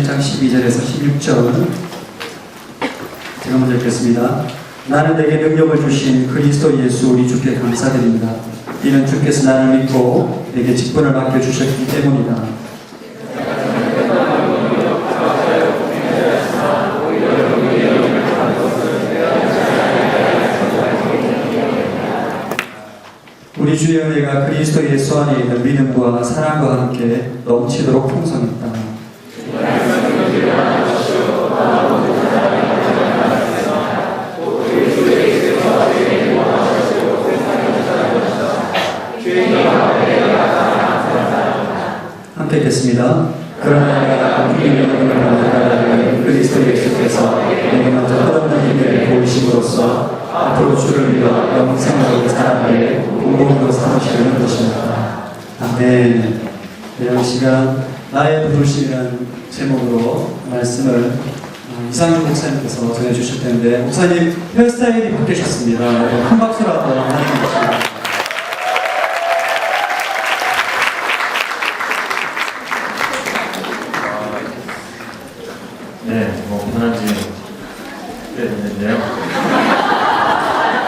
8장 12절에서 16절 제가 먼저 읽겠습니다. 나는 내게 능력을 주신 그리스도 예수 우리 주께 감사드립니다. 이는 주께서 나를 믿고 내게 직분을 맡겨주셨기 때문이다. 우리 주의 은혜가 그리스도 예수 안에 있는 믿음과 사랑과 함께 넘치도록 풍성했다. 함께 읽겠습니다. 그러나 내가 믿음을 그리스도 예수께서 내게 먼저 끝없는 힘을 보이심으로써 앞으로 주를 믿어 영생으로 사람에게 공공으로 삼으시는 것입니다. 아멘. 이 시간 나의 부르심이라는 제목으로 말씀을 이상윤 목사님께서 전해주실 텐데 목사님 헤어스타일이 바뀌셨습니다. 큰 박수로 한번 하겠습니다. 네, 편한 지 꽤 됐는데요.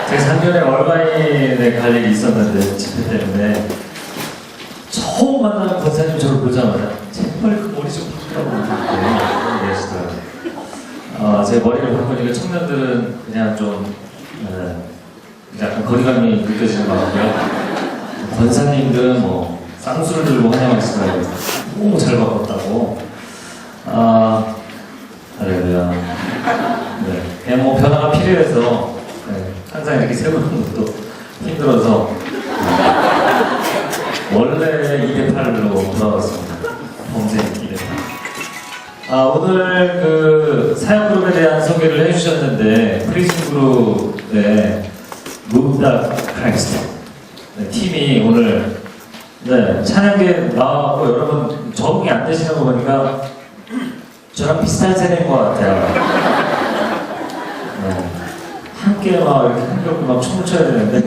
제가 작년에 얼바인에 갈 일이 있었는데 집회 때문에 처음 만나는 권사님 저를 보자마자 제발 그 머리 좀 바꾸라고 얘기하시더라고요. 제 머리를 바꾸니까 청년들은 그냥 좀 약간 거리감이 느껴지는 것 같고요. 권사님들은 뭐 쌍수를 들고 환영하시더라고요. 너무 잘 바꿨다고. 할렐루야. 네, 그냥 뭐 변화가 필요해서 항상 이렇게 세우는 것도 힘들어서 원래 2대8로 돌아왔습니다. 범생 2대8. 오늘 그 사역그룹에 대한 소개를 해주셨는데 프리즘 그룹의 묵다 크라이스트 팀이 오늘 찬양계에 나와서 여러분 적응이 안 되시는 거 보니까 저랑 비슷한 세대인 것 같아요. 함께 막 이렇게 한겹 막 춤을 춰야 되는데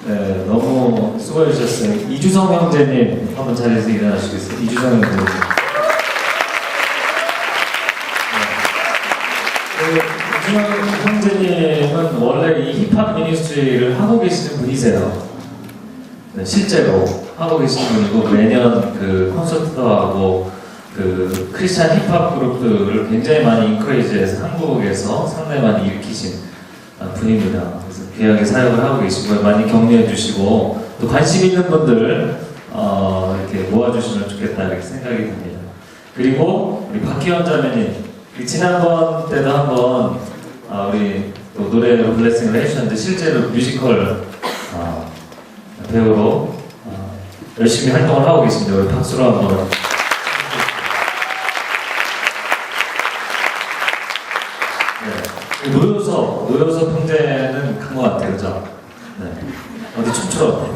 네, 너무 수고해주셨어요. 이주성 형제님 한번 자리에서 일어나시겠어요? 이주성 형제님. 이주성 형제님은 원래 이 힙합 미니스트리를 하고 계시는 분이세요. 네, 실제로 하고 계시는 분이고 매년 그 콘서트도 하고 그 크리스찬 힙합 그룹들을 굉장히 많이 인커리지해서 한국에서 상당히 많이 일으키신 분입니다. 그래서 귀하게 사역을 하고 계시고요. 많이 격려해 주시고 또 관심 있는 분들 이렇게 모아주시면 좋겠다 이렇게 생각이 듭니다. 그리고 우리 박희원 자매님 지난번 때도 한번 우리 또 노래로 블레싱을 해주셨는데 실제로 뮤지컬 배우로 열심히 활동을 하고 계십니다. 우리 박수로 한번. 노여서 형제는 큰 것 같아요, 그죠? 네. 어디 춤추러.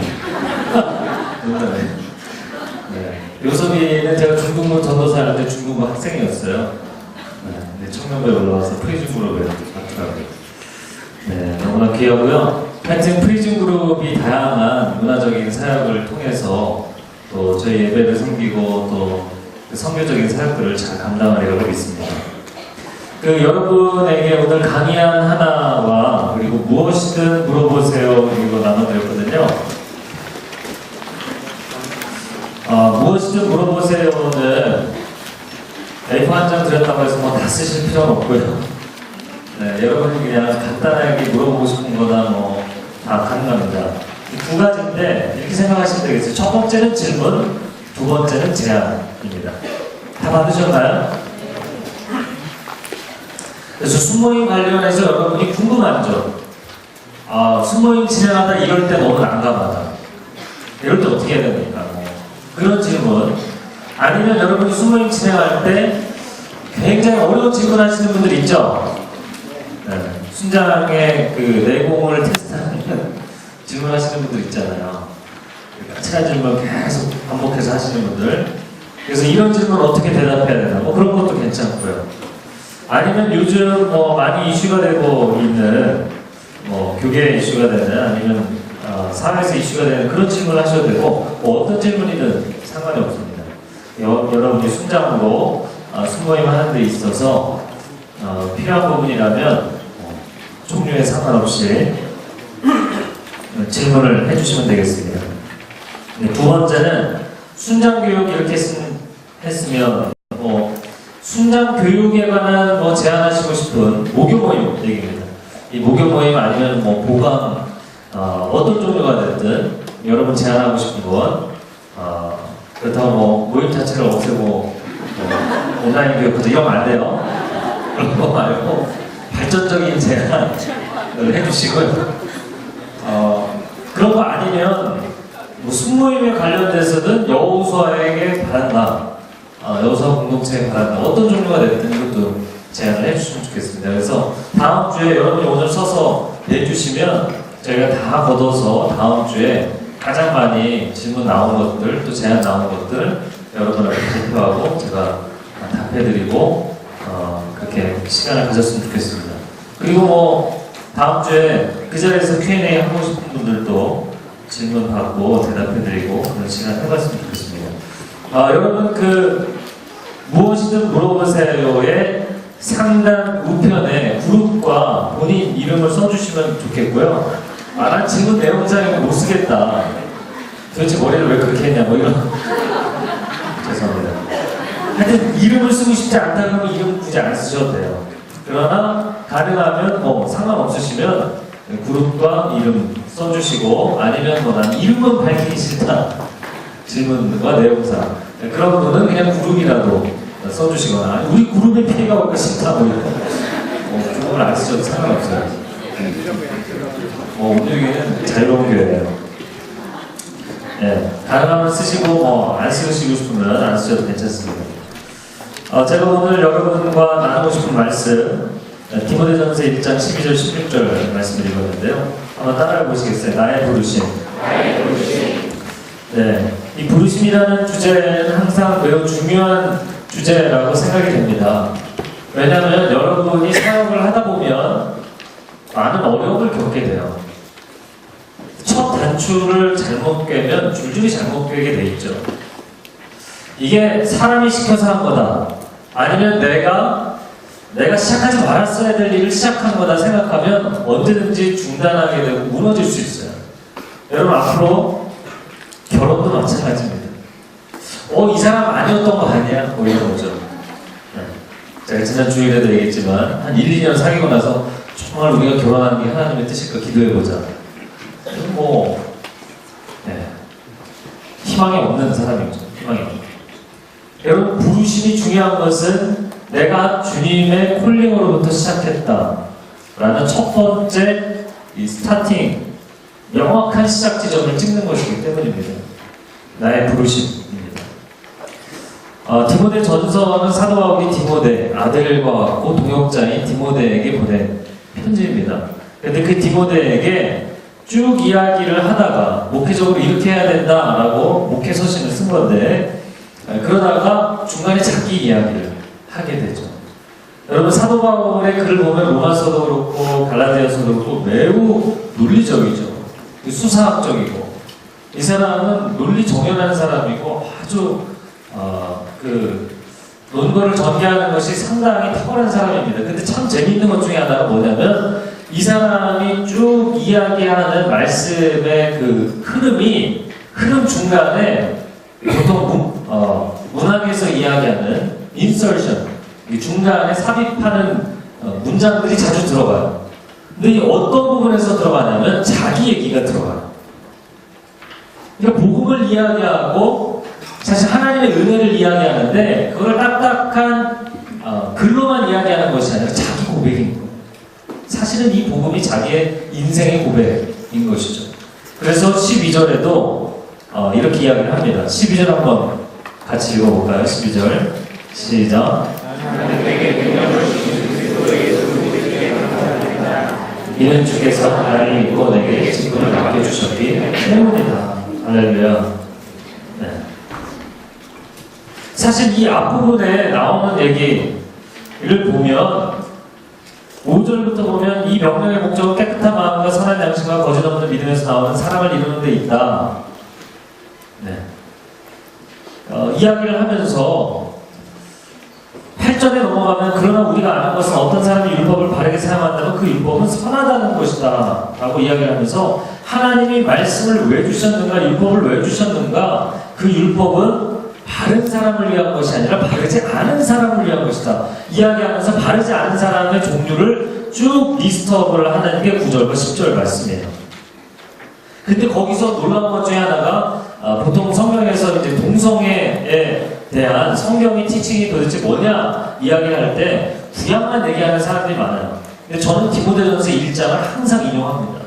네. 요섭이는 제가 중국문 전도사였는데 중국문 학생이었어요. 네. 청년부에 올라와서 프리즘 그룹에 갔더라고요. 네. 너무나 귀하고요. 하여튼 프리즘 그룹이 다양한 문화적인 사역을 통해서 또 저희 예배를 섬기고 또 선교적인 사역들을 잘 감당하리라고 믿습니다. 여러분에게 오늘 강의안 하나와 그리고 무엇이든 물어보세요 이거 나눠드렸거든요. 무엇이든 물어보세요는 A4 한 장 드렸다고 해서 뭐 다 쓰실 필요는 없고요. 네, 여러분이 그냥 간단하게 물어보고 싶은 거나 뭐 다 가능합니다. 두 가지인데 이렇게 생각하시면 되겠어요. 첫 번째는 질문, 두 번째는 제안입니다. 다 받으셨나요? 그래서 순모임 관련해서 여러분이 궁금한 점, 순모임 진행하다 이럴 때 너무 난감하다. 이럴 때 어떻게 해야 됩니까? 그런 질문. 아니면 여러분이 순모임 진행할 때 굉장히 어려운 질문 하시는 분들 있죠? 네. 순장의 그 내공을 테스트하는 질문하시는 분들 있잖아요. 까칠한 질문 계속 반복해서 하시는 분들. 그래서 이런 질문 어떻게 대답해야 되나? 그런 것도 괜찮고요. 아니면 요즘 많이 이슈가 되고 있는 교계 이슈가 되는 아니면 사회에서 이슈가 되는 그런 질문을 하셔도 되고 어떤 질문이든 상관이 없습니다. 여러분이 순장으로 순모임 하는 데 있어서 필요한 부분이라면 종류에 상관없이 질문을 해주시면 되겠습니다. 네, 두 번째는 순장교육 이렇게 했으면 순장교육에 관한 제안하시고 싶은 모교 모임 얘기입니다. 이 모교 모임 아니면 보강 어떤 종류가 됐든 여러분 제안하고 싶은 건 그렇다고 모임 자체를 없애고 온라인 교육부터 이러면 안 돼요. 그런 거 말고 발전적인 제안을 해주시고요. 그런 거 아니면 순모임에 관련돼서는 여우수아에게 바란다, 여우수아 공동체에 바란다, 어떤 종류가 됐든 이것도 제안을 해주시면 좋겠습니다. 그래서 다음 주에 여러분이 오늘 써서 내주시면 저희가 다 걷어서 다음 주에 가장 많이 질문 나온 것들, 또 제안 나온 것들 여러분한테 발표하고 제가 답해드리고 그렇게 시간을 가졌으면 좋겠습니다. 그리고 다음 주에 그 자리에서 Q&A 하고 싶은 분들도 질문 받고 대답해드리고 그런 시간 해봤으면 좋겠습니다. 여러분 무엇이든 물어보세요의 상단 우편에 그룹과 본인 이름을 써주시면 좋겠고요. 난 질문 내용장에 못 쓰겠다. 도대체 머리를 왜 그렇게 했냐 이런. 죄송합니다. 하여튼 이름을 쓰고 싶지 않다 그러면 이름 굳이 안 쓰셔도 돼요. 그러나 가능하면 상관없으시면 그룹과 이름 써주시고 아니면 난 이름은 밝히기 싫다 질문과 내용상 그런 분은 그냥 그룹이라도 써주시거나 우리 그룹에 피해가 올까 싫다 그룹을 안 쓰셔도 상관없어요. 오늘은 자유로운 교회예요. 네, 가능하면 쓰시고 안 쓰시고 싶으면 안 쓰셔도 괜찮습니다. 제가 오늘 여러분과 나누고 싶은 말씀 디모데전서 1장 12절 16절 말씀을 읽었는데요. 한번 따라해 보시겠어요? 나의 부르심. 네, 이 부르심이라는 주제는 항상 매우 중요한 주제라고 생각이 됩니다. 왜냐하면 여러분이 사역을 하다 보면 많은 어려움을 겪게 돼요. 첫 단추를 잘못 꿰면 줄줄이 잘못 꿰게 돼 있죠. 이게 사람이 시켜서 한 거다. 아니면 내가 시작하지 말았어야 될 일을 시작한 거다 생각하면 언제든지 중단하게 되고 무너질 수 있어요. 여러분 앞으로 결혼도 마찬가지입니다. 이 사람 아니었던 거 아니야? 이런 거죠. 제가 지난 주일에도 얘기했지만 한 1, 2년 사귀고 나서 정말 우리가 결혼하는 게 하나님의 뜻일까 기도해보자. 희망이 없는 사람이죠. 희망이 없는. 여러분 부르심이 중요한 것은 내가 주님의 콜링으로부터 시작했다 라는 첫 번째 이 스타팅 명확한 시작 지점을 찍는 것이기 때문입니다. 나의 부르심입니다. 디모데 전서는 사도 바울이 디모데 아들과 같고 동역자인 디모데에게 보낸 편지입니다. 근데 그 디모데에게 쭉 이야기를 하다가 목회적으로 이렇게 해야 된다라고 목회 서신을 쓴 건데 그러다가 중간에 자기 이야기를 하게 되죠. 여러분 사도 바울의 글을 보면 로마서도 그렇고 갈라디아서도 그렇고 매우 논리적이죠. 수사학적이고 이 사람은 논리 정연한 사람이고 아주 논거를 전개하는 것이 상당히 탁월한 사람입니다. 근데 참 재미있는 것 중에 하나가 뭐냐면 이 사람이 쭉 이야기하는 말씀의 흐름 중간에 보통 문학에서 이야기하는 인설션 중간에 삽입하는 문장들이 자주 들어가요. 근데 이 어떤 부분에서 들어가냐면 자기 얘기가 들어가요. 그러니까 복음을 이야기하고 사실 하나님의 은혜를 이야기하는데 그걸 딱딱한 글로만 이야기하는 것이 아니라 자기 고백인 거예요. 사실은 이 복음이 자기의 인생의 고백인 것이죠. 그래서 12절에도 이렇게 이야기를 합니다. 12절 한번 같이 읽어볼까요? 12절 시작. 이는 주께서 나를 믿고 내게 직분을 맡겨주셨기 때문이다. 할렐루야. 네. 사실 이 앞부분에 나오는 얘기를 보면 5절부터 보면 이 명령의 목적은 깨끗한 마음과 선한 양심과 거짓 없는 믿음에서 나오는 사랑을 이루는 데 있다. 네. 이야기를 하면서 10절에 넘어가면 그러나 우리가 아는 것은 어떤 사람이 율법을 바르게 사용한다면 그 율법은 선하다는 것이다 라고 이야기를 하면서 하나님이 말씀을 왜 주셨는가, 율법을 왜 주셨는가, 그 율법은 바른 사람을 위한 것이 아니라 바르지 않은 사람을 위한 것이다 이야기하면서 바르지 않은 사람의 종류를 쭉 리스트업을 하는 게 9절과 10절 말씀이에요. 근데 거기서 놀라운 것 중에 하나가 보통 성경에서 이제 동성애에 대한 성경의 티칭이 도대체 뭐냐 이야기를 할 때 구약만 얘기하는 사람들이 많아요. 근데 저는 디모데전서 1장을 항상 인용합니다.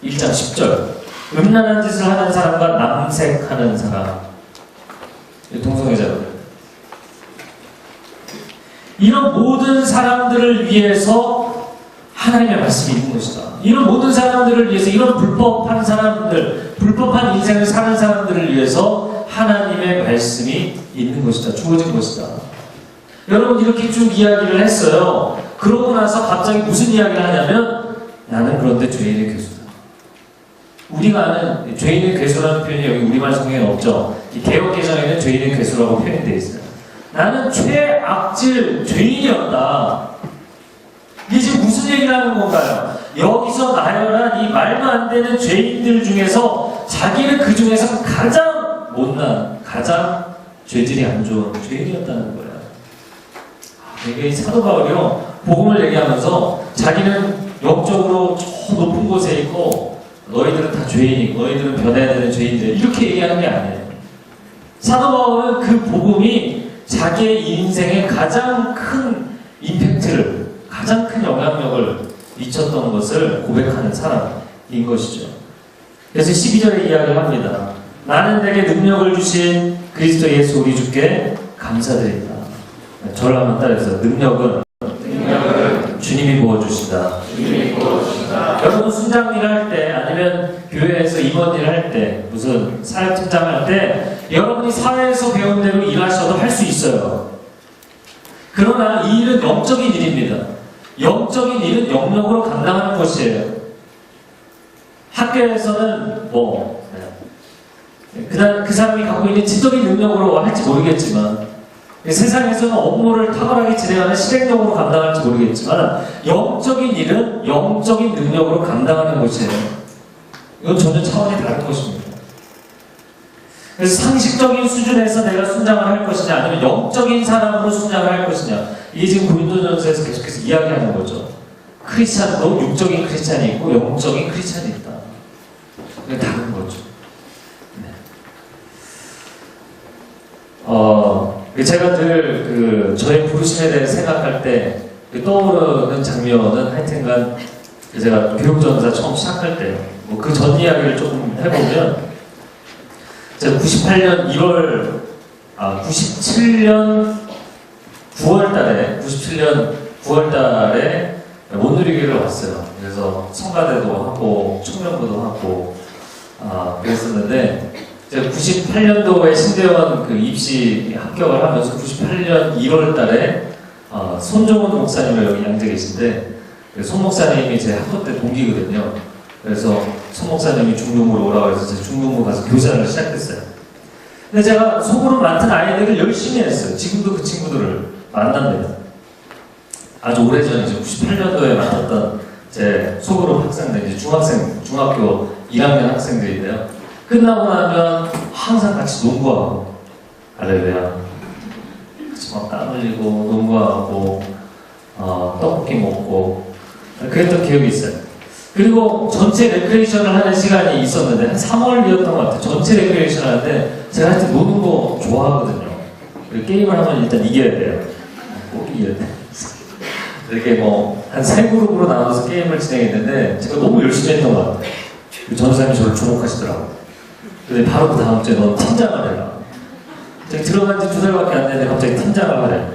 1장 10절 음란한 짓을 하는 사람과 남색하는 사람, 동성애자들, 이런 모든 사람들을 위해서 하나님의 말씀이 있는 것이다. 이런 모든 사람들을 위해서, 이런 불법한 사람들, 불법한 인생을 사는 사람들을 위해서 하나님의 말씀이 있는 것이다. 주어진 것이다. 여러분 이렇게 쭉 이야기를 했어요. 그러고 나서 갑자기 무슨 이야기를 하냐면 나는 그런데 죄인의 괴수다. 우리가 아는 죄인의 괴수라는 표현이 여기 우리말 성경에는 없죠. 이 개역개정에는 죄인의 괴수라고 표현되어 있어요. 나는 최악질 죄인이었다. 이게 지금 무슨 얘기를 하는 건가요? 여기서 나열한 이 말도 안 되는 죄인들 중에서 자기는 그 중에서 가장 못난, 가장 죄질이 안 좋은 죄인이었다는 거예요. 이게 사도 바울이요, 복음을 얘기하면서 자기는 영적으로 저 높은 곳에 있고 너희들은 다 죄인이고 너희들은 변해야 되는 죄인들, 이렇게 얘기하는 게 아니에요. 사도 바울은 그 복음이 자기의 인생에 가장 큰 임팩트를, 가장 큰 영향력을 미쳤던 것을 고백하는 사람인 것이죠. 그래서 12절에 이야기를 합니다. 나는 내게 능력을 주신 그리스도 예수 우리 주께 감사드립니다. 저를 한번 따라해서 능력은 주님이 부어주시다. 여러분 순장일 할 때, 아니면 교회에서 임원일 할 때, 무슨 사역팀장 할 때 여러분이 사회에서 배운 대로 일하셔도 할 수 있어요. 그러나 이 일은 영적인 일입니다. 영적인 일은 영역으로 감당하는 것이에요. 학교에서는 그 사람이 갖고 있는 지적인 능력으로 할지 모르겠지만, 세상에서는 업무를 탁월하게 진행하는 실행력으로 감당할지 모르겠지만, 영적인 일은 영적인 능력으로 감당하는 것이에요. 이건 전혀 차원이 다른 것입니다. 그래서 상식적인 수준에서 내가 순장을 할 것이냐, 아니면 영적인 사람으로 순장을 할 것이냐, 이게 지금 고린도전서에서 계속해서 이야기하는 거죠. 크리스찬도 육적인 크리스찬이 있고 영적인 크리스찬이 있다. 이게 다른 거죠. 제가 늘 저의 부르심에 대해 생각할 때 떠오르는 장면은, 하여튼간 제가 교육전사 처음 시작할 때 그 전 이야기를 조금 해보면, 제가 97년 9월 달에 못 누리기를 왔어요. 그래서 성가대도 하고 청년부도 하고 그랬었는데, 제가 98년도에 신대원 입시 합격을 하면서 98년 1월 달에 손종훈 목사님을 여기 양재 계신데, 손 목사님이 제 학교 때 동기거든요. 그래서 손 목사님이 중동부로 오라고 해서 제가 중동부 가서 교사를 시작했어요. 근데 제가 속으로 맡은 아이들을 열심히 했어요. 지금도 그 친구들을 만납니다. 아주 오래전이죠. 98년도에 맡았던 제 속으로 학생들, 이제 중학교 1학년 학생들인데요. 끝나고 나면 항상 같이 농구하고, 할렐루야, 같이 막 땀 흘리고 농구하고 떡볶이 먹고 그랬던 기억이 있어요. 그리고 전체 레크레이션을 하는 시간이 있었는데, 한 3월이었던 것 같아요. 전체 레크레이션 하는데 제가 하여튼 노는 거 좋아하거든요. 게임을 하면 일단 이겨야 돼요. 꼭 이겨야 돼. 이렇게 한 3그룹으로 나눠서 게임을 진행했는데 제가 너무 열심히 했던 것 같아요. 전사님이 저를 주목하시더라고요. 근데 바로 그 다음 주에 너 팀장을 해라. 제가 들어간 지 2달밖에 안 됐는데 갑자기 팀장을 하래.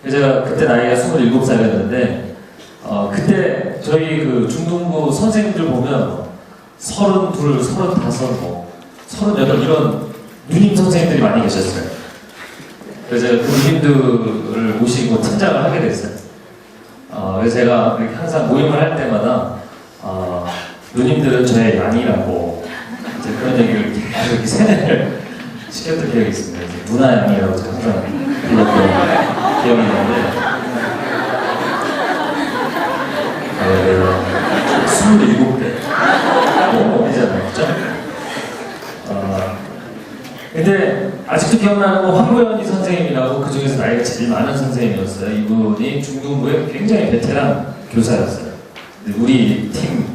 제가 그때 나이가 27살이었는데, 그때 저희 중등부 선생님들 보면 32, 35, 38 이런 누님 선생님들이 많이 계셨어요. 그래서 제가 그 누님들을 모시고 팀장을 하게 됐어요. 그래서 제가 이렇게 항상 모임을 할 때마다 누님들은 저의 양이라고 이제 그런 얘기를 계속 이렇게 세뇌를 시켰던 기억이 있습니다. 누나 양이라고 제가 항상 불렀고, 기억이 나는데 27대 너무 어리잖아요, 그죠? 근데 아직도 기억나는 건 황보현이 선생님이라고 그 중에서 나이가 제일 많은 선생님이었어요. 이분이 중등부의 굉장히 베테랑 교사였어요. 근데 우리 팀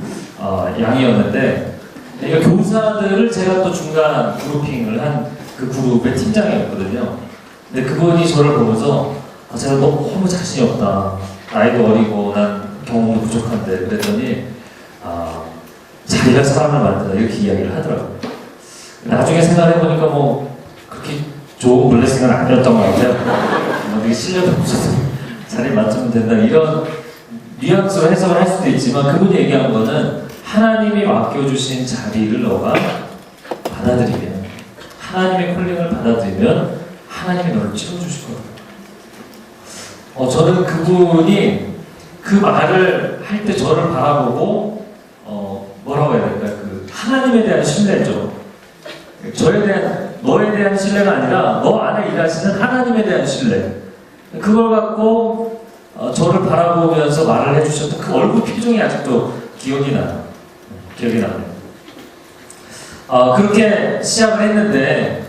양이었는데, 그러니까 교사들을 제가 또 중간 그룹핑을 한 그 그룹의 팀장이었거든요. 근데 그분이 저를 보면서 제가 너무 자신이 없다. 나이도 어리고 난 경험도 부족한데 그랬더니 자기가 사람을 만든다 이렇게 이야기를 하더라고요. 나중에 생각해보니까 뭐 그렇게 좋은 블레싱은 아니었던 것 같아요. 되게 실력이 없어서 자리 맞추면 된다 이런 뉘앙스로 해석을 할 수도 있지만 그분이 얘기한 거는 하나님이 맡겨주신 자리를 너가 받아들이면, 하나님의 콜링을 받아들이면 하나님이 너를 채워주실 거예요. 저는 그분이 그 말을 할 때 저를 바라보고 뭐라고 해야 될까요? 그 하나님에 대한 신뢰죠. 저에 대한, 너에 대한 신뢰가 아니라 너 안에 일하시는 하나님에 대한 신뢰. 그걸 갖고 저를 바라보면서 말을 해주셨던 그 얼굴 표정이 아직도 기억이 나요. 그렇게 시작을 했는데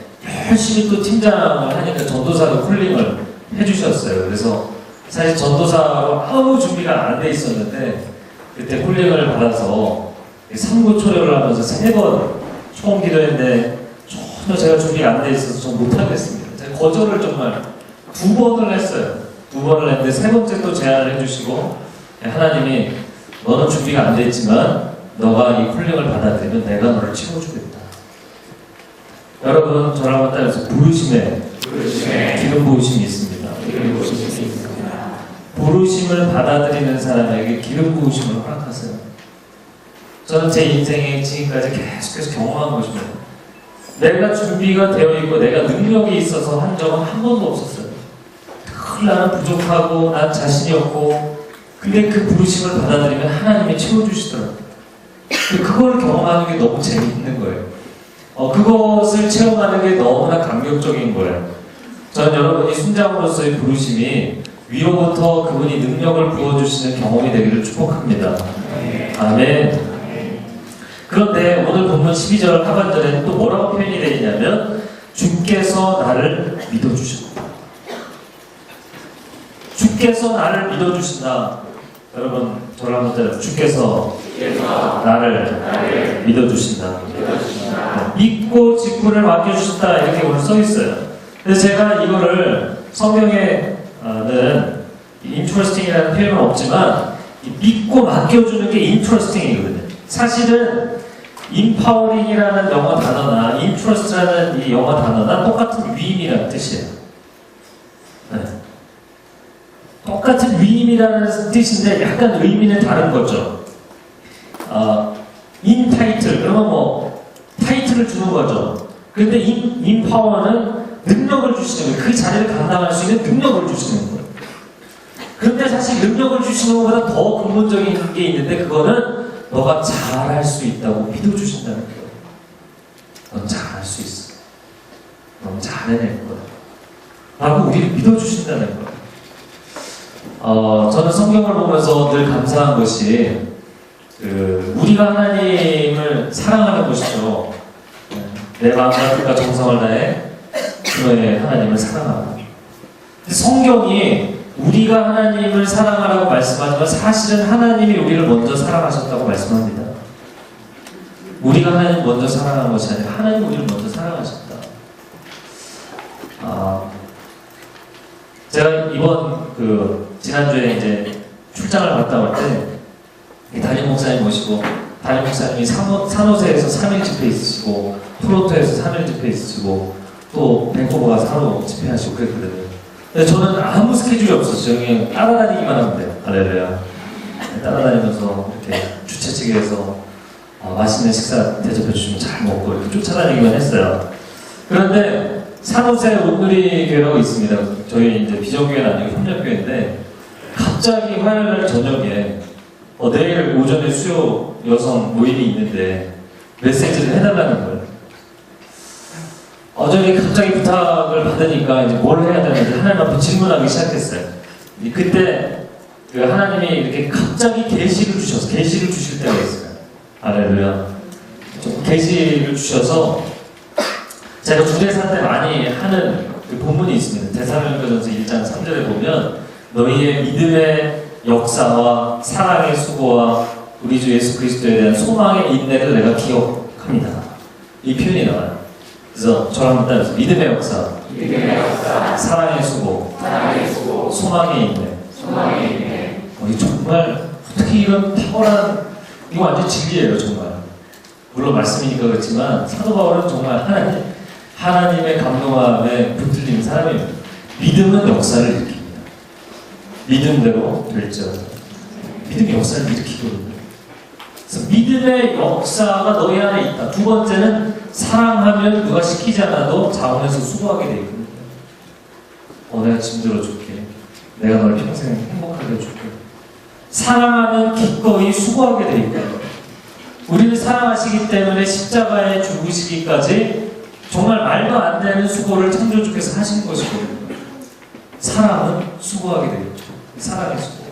열심히 또 팀장을 하니까 전도사로 콜링을 해주셨어요. 그래서 사실 전도사로 아무 준비가 안 돼 있었는데 그때 콜링을 받아서 삼고초려를 하면서 3번 초음 기도했는데 전혀 제가 준비가 안 돼 있어서 좀 못하겠습니다. 제가 거절을 정말 2번을 했어요. 2번을 했는데 3번째 또 제안을 해주시고 하나님이 너는 준비가 안 돼 있지만 너가 이 콜링을 받아들이면 내가 너를 채워주겠다. 여러분 저를 한번 따라서 부르심에 기름 부으심이 있습니다. 부르심을 받아들이는 사람에게 기름 부으심을 허락하세요. 저는 제 인생에 지금까지 계속해서 경험한 것입니다. 내가 준비가 되어 있고 내가 능력이 있어서 한 적은 한 번도 없었어요. 늘 나는 부족하고 난 자신이 없고 근데 그 부르심을 받아들이면 하나님이 채워주시더라고요. 그걸 경험하는 게 너무 재미있는 거예요. 그것을 체험하는 게 너무나 감격적인 거예요. 저는 여러분이 순장으로서의 부르심이 위로부터 그분이 능력을 부어주시는 경험이 되기를 축복합니다. 아멘. 그런데 오늘 본문 12절 하반절에는 또 뭐라고 표현이 되어 있냐면 주께서 나를 믿어주신다. 주께서 나를 믿어주신다. 여러분 저를 한번 따라서 주께서 나를 믿어주신다. 믿고 직분을 맡겨주신다 이렇게 오늘 써있어요. 그래서 제가 이거를 성경에는 interesting이라는 표현은 없지만 믿고 맡겨주는 게 interesting이거든요. 사실은 empowering이라는 영어 단어나 interest라는 이 영어 단어나 똑같은 위임이라는 뜻이에요. 네. 똑같은 위임이라는 뜻인데 약간 의미는 다른 거죠. in title 그러면 뭐 타이틀을 주는 거죠. 그런데 in power는 능력을 주시는 거예요. 그 자리를 감당할 수 있는 능력을 주시는 거예요. 그런데 사실 능력을 주시는 것보다 더 근본적인 게 있는데 그거는 너가 잘할 수 있다고 믿어주신다는 거예요. 넌 잘할 수 있어. 넌 잘해낼 거야. 라고 우리를 믿어주신다는 거예요. 저는 성경을 보면서 늘 감사한 것이 우리가 하나님을 사랑하는 것이죠. 내 마음과 뜻과 정성을 다해 너의 하나님을 사랑하라. 성경이 우리가 하나님을 사랑하라고 말씀하지만 사실은 하나님이 우리를 먼저 사랑하셨다고 말씀합니다. 우리가 하나님을 먼저 사랑하는 것이 아니라 하나님이 우리를 먼저 사랑하셨다. 제가 이번 지난주에 이제 출장을 갔다 올 때 담임 목사님 모시고 담임 목사님이 산호세에서 3일 집회 있으시고 토론토에서 3일 집회 있으시고 또 밴쿠버 가서 하루 집회하시고 그랬거든요. 근데 저는 아무 스케줄이 없었어요. 그냥 따라다니기만 하면 돼요. 할렐루야. 따라다니면서 이렇게 주최 측에서 맛있는 식사 대접해 주시면 잘 먹고 이렇게 쫓아다니기만 했어요. 그런데 산호세 온누리 교회라고 있습니다. 저희 이제 비전교회는 아니고 협력교회인데 갑자기 화요일 저녁에 내일 오전에 수요 여성 모임이 있는데 메시지를 해달라는 거예요. 어전히 갑자기 부탁을 받으니까 이제 뭘 해야 되는지 하나님 앞에 질문하기 시작했어요. 그때 그 하나님이 이렇게 갑자기 계시를 주실 때가 있어요. 할렐루야. 좀 계시를 주셔서 제가 주례사 때 많이 하는 그 본문이 있습니다. 데살로니가전서 1장 3절에 보면 너희의 믿음의 역사와 사랑의 수고와 우리 주 예수 그리스도에 대한 소망의 인내를 내가 기억합니다. 이 표현이 나와요. 그래서 저랑 따라서 믿음의 역사, 사랑의 수고, 소망의 인내. 이 정말 어떻게 이런 탁월한, 이거 완전 진리예요 정말. 물론 말씀이니까 그렇지만 사도 바울은 정말 하나님의 감동함에 붙들린 사람입니다. 믿음은 역사를 일으킵니다. 믿음대로 될지어다. 믿음이 역사를 일으키거든요. 그래서 믿음의 역사가 너희 안에 있다. 두 번째는 사랑하면 누가 시키지 않아도 자원해서 수고하게 되어 있거든요. 내가 짐들어 줄게. 내가 널 평생 행복하게 해줄게. 사랑하면 기꺼이 수고하게 되어 있거든요. 우리를 사랑하시기 때문에 십자가에 죽으시기까지 정말 말도 안 되는 수고를 창조주께서 하신 것이거든요. 사랑은 수고하게 되어 있죠. 사랑의 수고.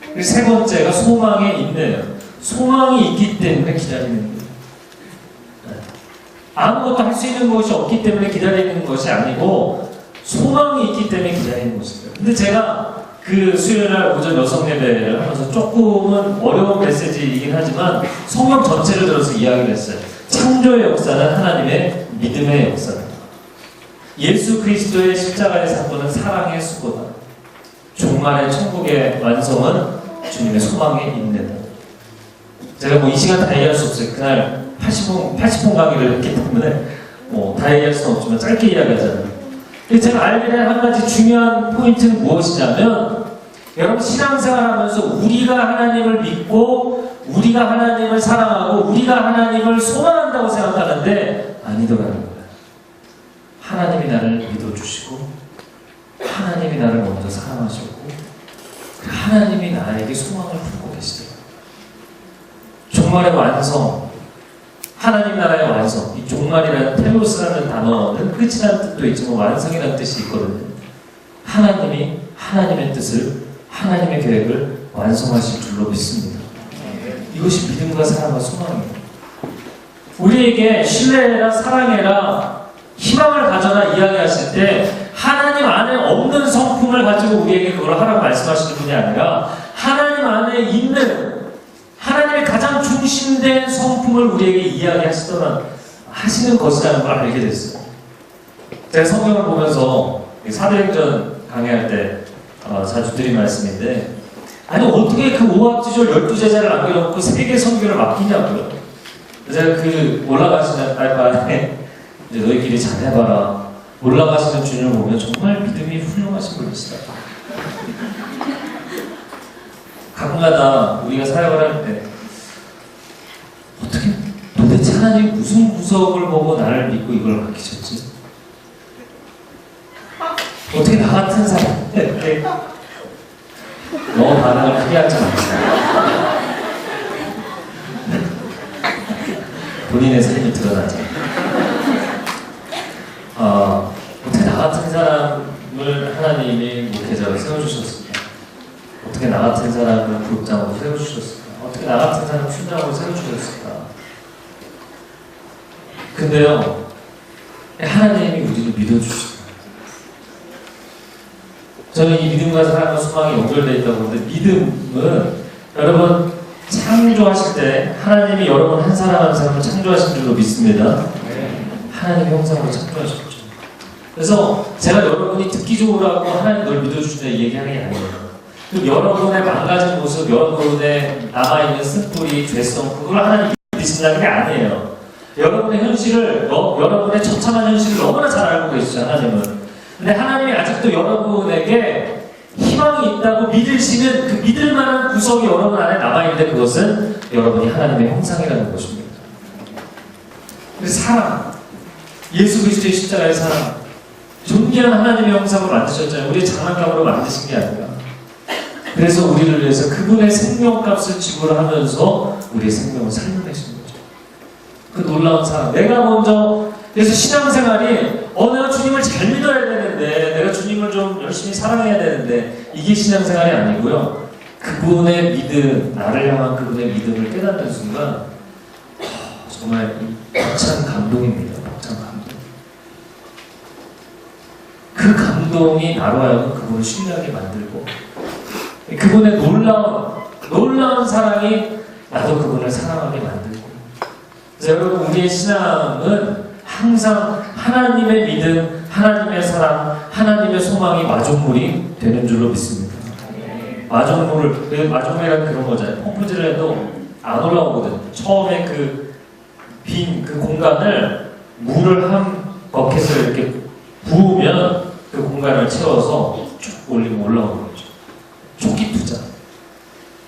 그리고 세 번째가 소망의 인내예요. 소망이 있기 때문에 기다리는 거예요. 아무것도 할 수 있는 것이 없기 때문에 기다리는 것이 아니고 소망이 있기 때문에 기다리는 것이에요. 근데 제가 그 수요일날 오전 여성 예배를 하면서 조금은 어려운 메시지이긴 하지만 성경 전체를 들어서 이야기를 했어요. 창조의 역사는 하나님의 믿음의 역사다. 예수 그리스도의 십자가의 사건은 사랑의 수고다. 종말의 천국의 완성은 주님의 소망의 인내다. 제가 뭐 이 시간 다 얘기할 수 없어요. 그날 80분 강의를 했기 때문에 다 얘기할 수는 없지만 짧게 이야기하잖아요. 제가 알게 된 한 가지 중요한 포인트는 무엇이냐면 여러분 신앙생활 하면서 우리가 하나님을 믿고 우리가 하나님을 사랑하고 우리가 하나님을 소망한다고 생각하는데 아니더라는 거예요. 하나님이 나를 믿어주시고 하나님이 나를 먼저 사랑하셨고 하나님이 나에게 소망을 품고 계시더라고요. 종말의 완성, 하나님 나라의 완성. 이 종말이라는 텔로스라는 단어는 끝이라는 뜻도 있지만 완성이라는 뜻이 있거든요. 하나님이 하나님의 뜻을, 하나님의 계획을 완성하실 줄로 믿습니다. 이것이 믿음과 사랑과 소망입니다. 우리에게 신뢰해라, 사랑해라, 희망을 가져라 이야기하실 때 하나님 안에 없는 성품을 가지고 우리에게 그걸 하라고 말씀하시는 분이 아니라 하나님 안에 있는 하나님의 가장 중심된 성품을 우리에게 하시는 것이라는 걸 알게 됐어요. 제가 성경을 보면서 사도행전 강의할 때 자주 드린 말씀인데 아니 어떻게 그 오합지졸 12제자를 남겨놓고 세계 선교를 맡기냐고요. 제가 그 올라가시는 알바에 이제 너희끼리 잘해봐라. 올라가시는 주님을 보면 정말 믿음이 훌륭하신 분이시다. 가끔가다 우리가 사역을 할 때 어떻게 도대체 하나님 무슨 구석을 보고 나를 믿고 이걸 맡기셨지? 어떻게 나 같은 사람한테 너무 반응을 크게 하지 않습니다. 본인의 삶이 드러나죠. 어떻게 나 같은 사람을 하나님이 목회자로 세워주셨을까? 어떻게 나 같은 사람을 부업장으로 세워주셨을까? 어떻게 나 같은 사람을 순장으로 세워주셨을까? 근데요, 하나님이 우리를 믿어주시더라고요. 저는 이 믿음과 사랑과 소망이 연결되어 있다고 보는데, 믿음은 여러분 창조하실 때 하나님이 여러분 한 사람 한 사람을 창조하신 줄로 믿습니다. 하나님의 형상으로 창조하셨죠. 그래서 제가 여러분이 듣기 좋으라고 하나님 널 믿어주시다 얘기하는 게 아니에요. 그럼 여러분의 망가진 모습, 여러분의 남아있는 쓴뿌리, 죄성, 그걸 하나님 믿으신다는 게 아니에요. 여러분의 현실을, 여러분의 처참한 현실을 너무나 잘 알고 계시죠, 하나님은. 근데 하나님이 아직도 여러분에게 희망이 있다고 믿으시는 그 믿을만한 구석이 여러분 안에 남아있는데 그것은 여러분이 하나님의 형상이라는 것입니다. 그래서 사랑, 예수 그리스도의 십자가의 사랑, 존귀한 하나님의 형상으로 만드셨잖아요. 우리의 장난감으로 만드신 게 아니라. 그래서 우리를 위해서 그분의 생명값을 지불하면서 우리의 생명을 살려내신 거죠. 그 놀라운 사랑. 내가 먼저 그래서 신앙생활이 내가 주님을 잘 믿어야 되는데, 내가 주님을 좀 열심히 사랑해야 되는데, 이게 신앙생활이 아니고요. 그분의 믿음, 나를 향한 그분의 믿음을 깨닫는 순간 정말 벅찬 감동입니다. 벅찬 감동. 그 감동이 나로 하여금 그분을 신뢰하게 만들고, 그분의 놀라운 사랑이 나도 그분을 사랑하게 만들고. 그래서 여러분, 우리의 신앙은 항상 하나님의 믿음, 하나님의 사랑, 하나님의 소망이 마중물이 되는 줄로 믿습니다. 마중물이란 그런 거잖아요. 펌프질을 해도 안 올라오거든. 처음에 그 빈 그 공간을 물을 한 버켓을 이렇게 부으면 그 공간을 채워서 쭉 올리면 올라오는 거죠. 초기 투자.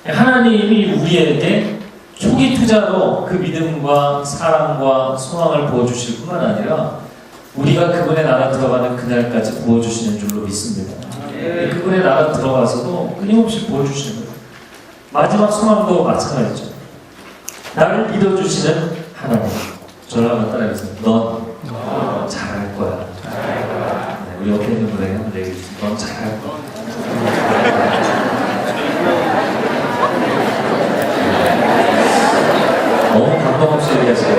하나님이 우리에게 초기 투자로 그 믿음과 사랑과 소망을 부어주실 뿐만 아니라 우리가 그분의 나라 들어가는 그날까지 부어주시는 줄로 믿습니다. 그분의 나라 들어가서도 끊임없이 부어주시는 거예요. 마지막 소망도 마찬가지죠. 나를 믿어주시는 하나님. 저를 한번 따라해보세요. 넌 잘할 거야. 네, 우리 옆에 있는 분에게 한번 얘기해주세요. 넌 잘할 거야. 너무 감동 없이 얘기하시네요.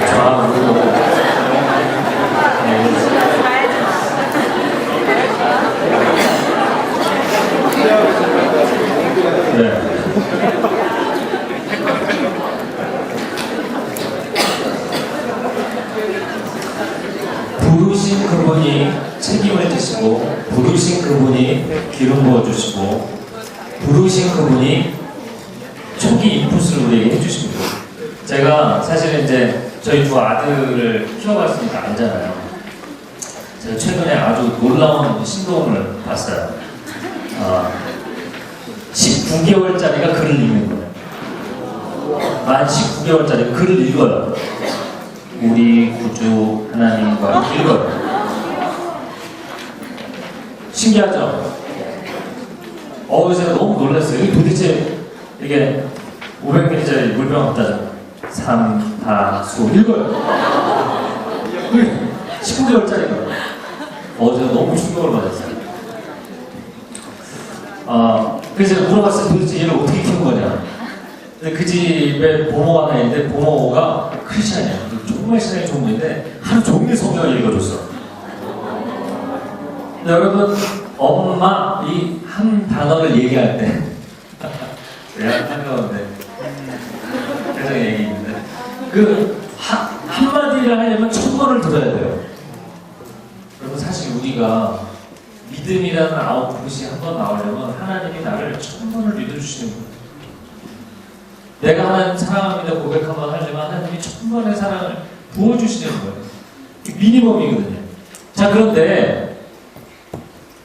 좌우로. 네. 부르신 그분이 책임을 지시고, 부르신 그분이 기름 부어주시고, 부르신 그분이 초기 인풋을 우리에게 해주십니다. 제가 사실은 이제 저희 두 아들을 키워봤으니까 알잖아요. 제가 최근에 아주 놀라운 신동을 봤어요. 19개월짜리가 글을 읽는 거예요. 만 19개월짜리가 글을 읽어요. 우리 구주 하나님과 읽어요. 신기하죠? 제가 너무 놀랐어요. 이게 도대체 이게 500ml짜리 물병 갖다줘. 삼다수 읽어요. 19개월짜리가. 제가 너무 충격을 받았어요. 그래서 제가 물어봤어요. 도대체 얘를 어떻게 키운 거냐. 근데 그 집에 보모가 하나 있는데, 보모가 크리스찬이야. 정말 신앙이 좋은 분인데 하루 종일 성경을 읽어줬어. 근데 여러분, 엄마 이 한 단어를 얘기할 때 내가 한가운데 세상에 얘기 있는데 그 한마디를 하려면 1000번을 들어야 돼요. 여러분, 사실 우리가 믿음이라는 아웃풋이 한번 나오려면 하나님이 나를 1000번을 믿어주시는 거예요. 내가 하나님 사랑합니다 고백 한번 하려면 하나님이 1000번의 사랑을 부어주시는 거예요. 미니멈이거든요. 자, 그런데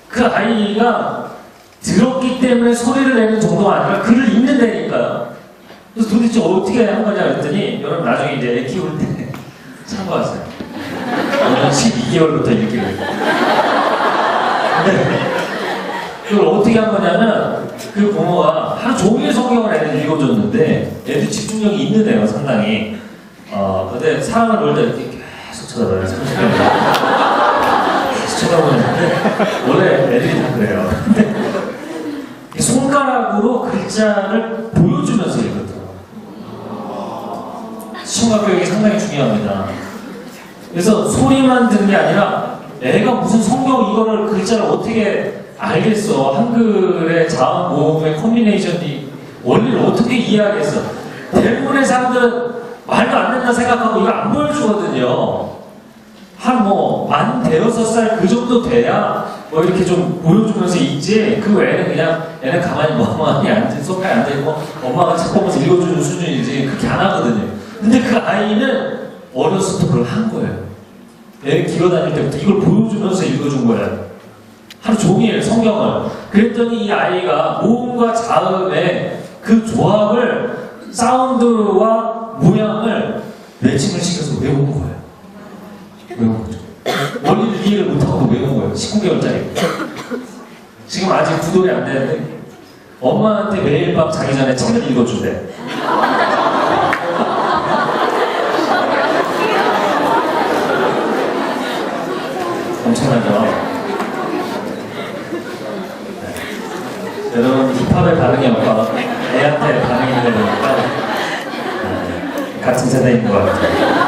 그 아이가 들었기 때문에 소리를 내는 정도가 아니라 글을 읽는다니까요. 그래서 도대체 어떻게 한 거냐 그랬더니, 여러분 나중에 이제 애 키울 때 참고하세요. 오늘 12개월부터 읽기로 했어요. 그걸 어떻게 한 거냐면, 그 부모가 하루 종일 성경을 애들 읽어줬는데 애들 집중력이 있는 애요, 상당히. 근데 사람을 볼 때 이렇게 계속 쳐다봐요. 계속 쳐다보는데 원래 애들이 다 그래요. 손가락으로 글자를 보여주면서 읽었더라고요. 시청각 교육이 상당히 중요합니다. 그래서 소리만 듣는 게 아니라 애가 무슨 성경 이거를 글자를 어떻게 알겠어. 한글의 자음, 모음의 컨비네이션이 원리를 어떻게 이해하겠어. 대부분의 사람들은 말도 안 된다 생각하고 이거 안 보여주거든요. 만 대여섯 살 그 정도 돼야 이렇게 좀 보여주면서 읽지, 그 외에는 그냥 얘는 가만히 멍하니 앉은 소파에 앉아있고 엄마가 책 보면서 읽어주는 수준이지 그렇게 안 하거든요. 근데 그 아이는 어렸을 때 그걸 한 거예요. 애 기어다닐 때부터 이걸 보여주면서 읽어준 거예요. 하루 종일 성경을. 그랬더니 이 아이가 모음과 자음의 그 조합을, 사운드와 모양을 매칭을 시켜서 외운 거예요. 외운 거죠. 원리를 이해를 못하고 외운 거예요. 19개월짜리. 지금 아직 9돌이 안 되는데 엄마한테 매일 밤 자기 전에 책을 읽어준대. 엄청나죠? 네. 여러분, 힙합의 반응이 없고 애한테 반응이 있는 거니까 같은 세대인 것 같아요.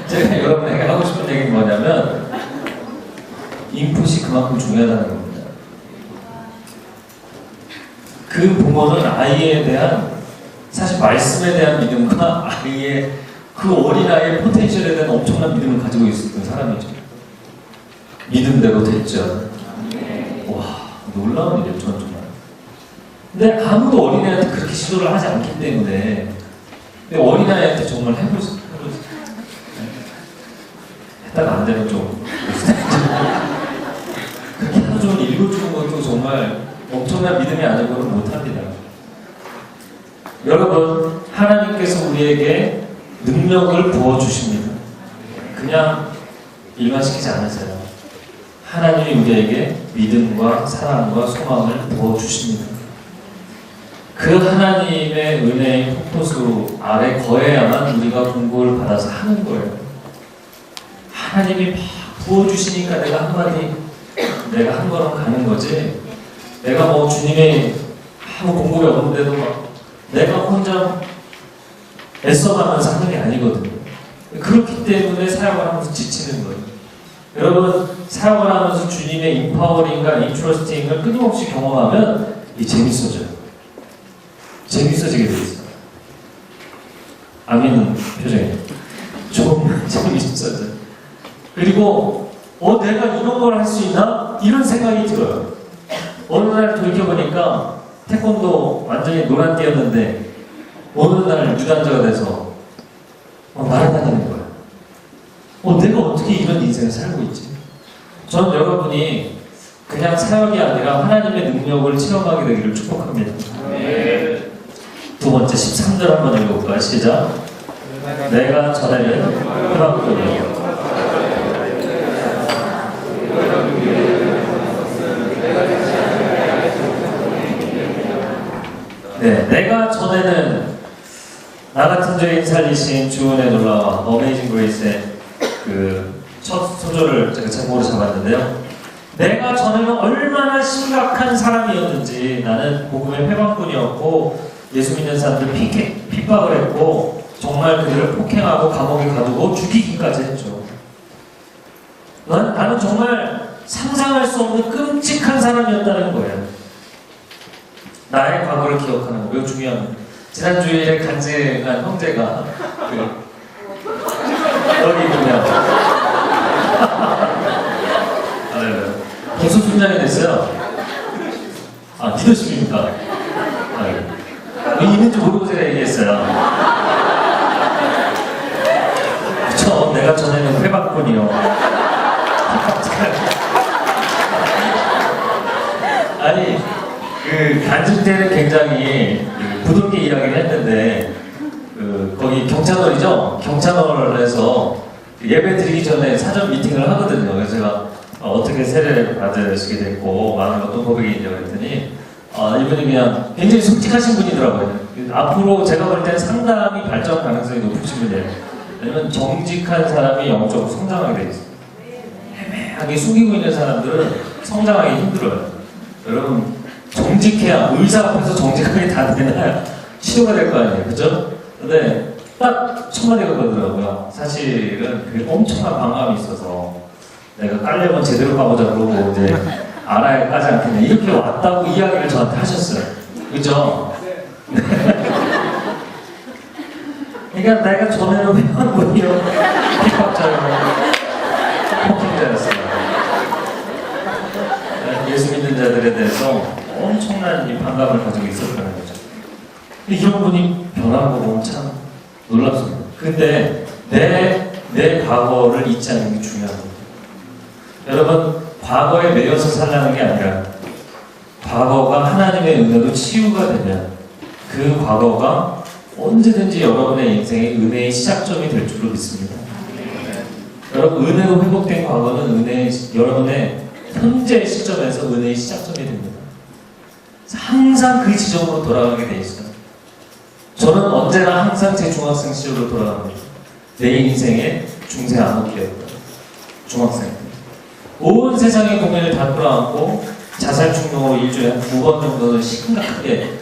제가 여러분에게 하고 싶은 얘기는 뭐냐면 인풋이 그만큼 중요하다는 겁니다. 그 부모는 아이에 대한 사실 말씀에 대한 믿음과 아이의 그 어린아이의 포텐셜에 대한 엄청난 믿음을 가지고 있었던 사람이죠. 믿음대로 됐죠. 와, 놀라운 일이에요, 저는 정말. 근데 아무도 어린애한테 그렇게 시도를 하지 않기 때문에 근데 어린아이한테 정말 해보세요. 했다가 안 되면 좀 그렇게 하루 종일 읽어주는 것도 정말 엄청난 믿음이 아니고는 못합니다. 여러분, 하나님께서 우리에게 능력을 부어주십니다. 그냥 일반시키지 않으세요. 하나님이 우리에게 믿음과 사랑과 소망을 부어주십니다. 그 하나님의 은혜의 폭포수 아래 거해야만 우리가 공부를 받아서 하는 거예요. 하나님이 막 부어주시니까 내가 한마디, 내가 한 걸음 가는 거지. 내가 뭐 주님의 아무 공급이 없는데도 막 내가 혼자 애써가면서 하는 게 아니거든요. 그렇기 때문에 사역을 하면서 지치는 거예요. 여러분, 사역을 하면서 주님의 인파워링과 인트러스팅을 끊임없이 경험하면 이 재밌어져요. 재밌어지게 돼 있어요. 아멘 표정이에요. 조금 재밌어져요. 그리고 내가 이런 걸 할 수 있나? 이런 생각이 들어요. 어느 날 돌이켜보니까 태권도 완전히 노란띠였는데 어느 날 유단자가 돼서 날아다니는 거야. 내가 어떻게 이런 인생을 살고 있지? 저는 여러분이 그냥 사역이 아니라 하나님의 능력을 체험하게 되기를 축복합니다. 네. 두 번째 13절 한번 읽어볼까요? 시작. 내가 전에는 회방꾼이요. 네, 내가 전에는 나 같은 죄인 살리신 주은의 놀라와 어메이징 그레이스의 그 첫 소절을 제가 제목으로 잡았는데요. 내가 전에는 얼마나 심각한 사람이었는지, 나는 복음의 회방꾼이었고 예수 믿는 사람들 핍박을 했고 정말 그들을 폭행하고 감옥에 가두고 죽이기까지 했죠. 나는 정말 상상할 수 없는 끔찍한 사람이었다는 거예요. 나의 과거를 기억하는 거 매우 중요합니다. 지난주에 간증한 형제가 여기 보면 벌써 순장이 됐어요. 믿으십니까? 있는지 모르고 제가 얘기했어요. 그쵸? 내가 전에는 회방꾼이요. 아니, 그 간증 때는 굉장히 부드럽게 이야기를 했는데 거기 경찬월이죠? 경찬월에서 예배 드리기 전에 사전 미팅을 하거든요. 그래서 제가 어떻게 세례를 받으시게 됐고 마음에 어떤 고백이 있냐고 했더니 이분이 그냥 굉장히 솔직하신 분이더라고요. 앞으로 제가 볼 때는 상당히 발전 가능성이 높으신 분이에요. 왜냐면 정직한 사람이 영적으로 성장하게 돼 있어요. 애매하게 숨기고 있는 사람들은 성장하기 힘들어요. 여러분, 정직해야, 의사 앞에서 정직하게 다 되나야 치료가 될 거 아니에요. 그죠? 근데 딱 첫 마디가 그러더라고요. 사실은 그 엄청난 반감이 있어서 내가 깔려면 제대로 까보자 그러고 이제 알아야 까지 않겠냐 이렇게 왔다고 이야기를 저한테 하셨어요. 그죠? 네. 그러니까 내가 전에는 회원분이요 핍박자였고 폭행자였어요. 예수 믿는 자들에 대해서 엄청난 이 반감을 가지고 있었다는 거죠. 이런 분이 변한 거 보면 참 놀랍습니다. 근데 내 과거를 잊지 않는 게 중요한 겁니다. 여러분, 과거에 매여서 살라는 게 아니라 과거가 하나님의 은혜로 치유가 되면 그 과거가 언제든지 여러분의 인생의 은혜의 시작점이 될 줄로 믿습니다. 여러분, 은혜로 회복된 과거는 여러분의 현재 시점에서 은혜의 시작점이 됩니다. 항상 그 지점으로 돌아가게 돼 있어요. 저는 언제나 항상 제 중학생 시절로 돌아갑니다. 내 인생의 중세 암흑기였던 중학생 때. 온 세상의 고민을 다 끌어안고 자살 충동으로 일주일에 한 2번 정도는 심각하게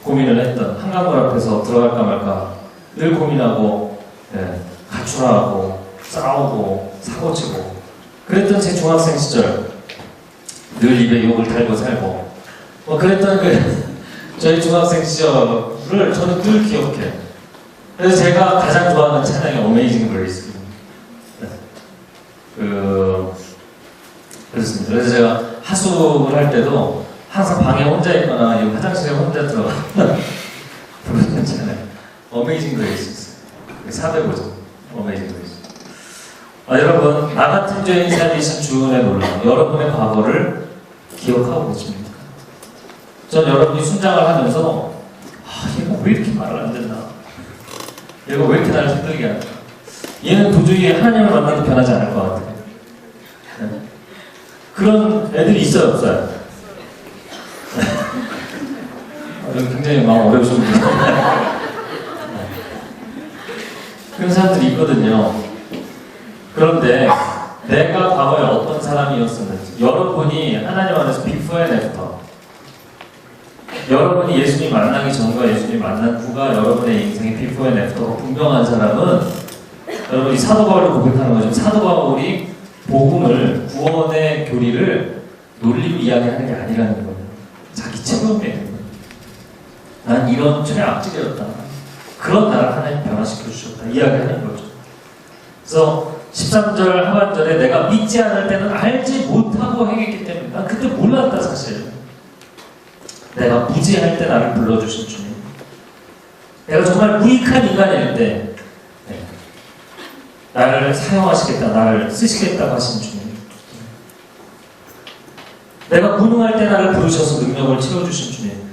고민을 했던, 한강물 앞에서 들어갈까 말까 늘 고민하고 가출하고 싸우고 사고치고 그랬던 제 중학생 시절, 늘 입에 욕을 달고 살고 그랬던 저희 중학생 시절을 저는 늘 기억해요. 그래서 제가 가장 좋아하는 찬양이 어메이징 그레이스입니다. 그렇습니다. 그래서 제가 하숙을 할 때도 항상 방에 혼자 있거나 화장실에 혼자 들어가 부르는 찬양 어메이징 그레이스 있어요. 400호죠. 어메이징 그레이스. 여러분, 나 같은 죄인 살리신 주은의 놀라움, 여러분의 과거를 기억하고 계십니까? 전 여러분이 순장을 하면서 얘가 왜 이렇게 말을 안 듣나? 얘가 왜 이렇게 나를 힘들게 하나? 얘는 도저히 하나님을 만나도 변하지 않을 것 같아요. 그런 애들이 있어요, 없어요? 여기 굉장히 마음 어려우신 분들. 그런 사람들이 있거든요. 그런데 내가 과거에 어떤 사람이었었는지, 여러분이 하나님 안에서 before and after, 여러분이 예수님 만나기 전과 예수님 만난 후가 여러분의 인생의 before and after가 분명한 사람은 여러분이 사도 바울을 고백하는 거죠. 사도 바울이 복음을, 구원의 교리를 논리로 이야기하는 게 아니라는 거예요. 자기 체험에 난 이런 최악질이었다. 그런 나를 하나님 변화시켜 주셨다. 이야기하는 거죠. 그래서 13절 하반절에 내가 믿지 않을 때는 알지 못하고 행했기 때문에 난 그때 몰랐다 사실. 내가 무지할 때 나를 불러주신 주님. 내가 정말 무익한 인간일 때 나를 사용하시겠다, 나를 쓰시겠다고 하신 주님. 내가 무능할 때 나를 부르셔서 능력을 채워주신 주님.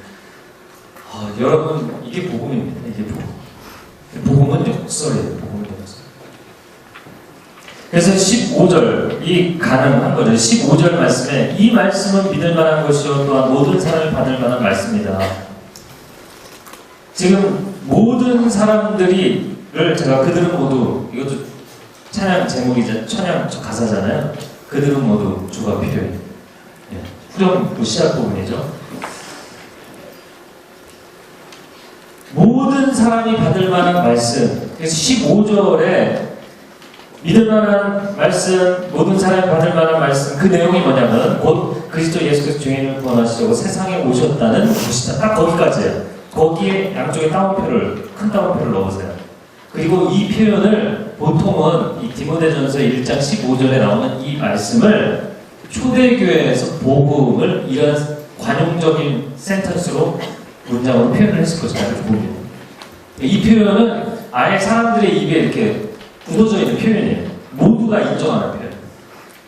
여러분, 이게 복음입니다. 이게 복음. 복음은 역설이에요. 복음은 역설. 그래서 15절이 가능한 거죠. 15절 말씀에 이 말씀은 믿을 만한 것이요 또한 모든 사람이 받을 만한 말씀이다. 지금 모든 사람들이를 제가 그들은 모두, 이것도 찬양 제목이자 찬양 가사잖아요. 그들은 모두 주가 필요해. 후렴 시작 부분이죠. 모든 사람이 받을 만한 말씀. 그래서 15절에 믿을 만한 말씀, 모든 사람이 받을 만한 말씀, 그 내용이 뭐냐면 곧 그리스도 예수께서 죄인을 구원하시려고 세상에 오셨다는 것이다. 딱 거기까지예요. 거기에 양쪽에 큰 따옴표를 넣으세요. 그리고 이 표현을 보통은 이 디모데전서 1장 15절에 나오는 이 말씀을 초대교회에서 복음을 이런 관용적인 센텐스로 문장으로 표현을 했을 것이다. 이렇게 봅니다. 이 표현은 아예 사람들의 입에 이렇게 굳어져 있는 표현이에요. 모두가 인정하는 표현.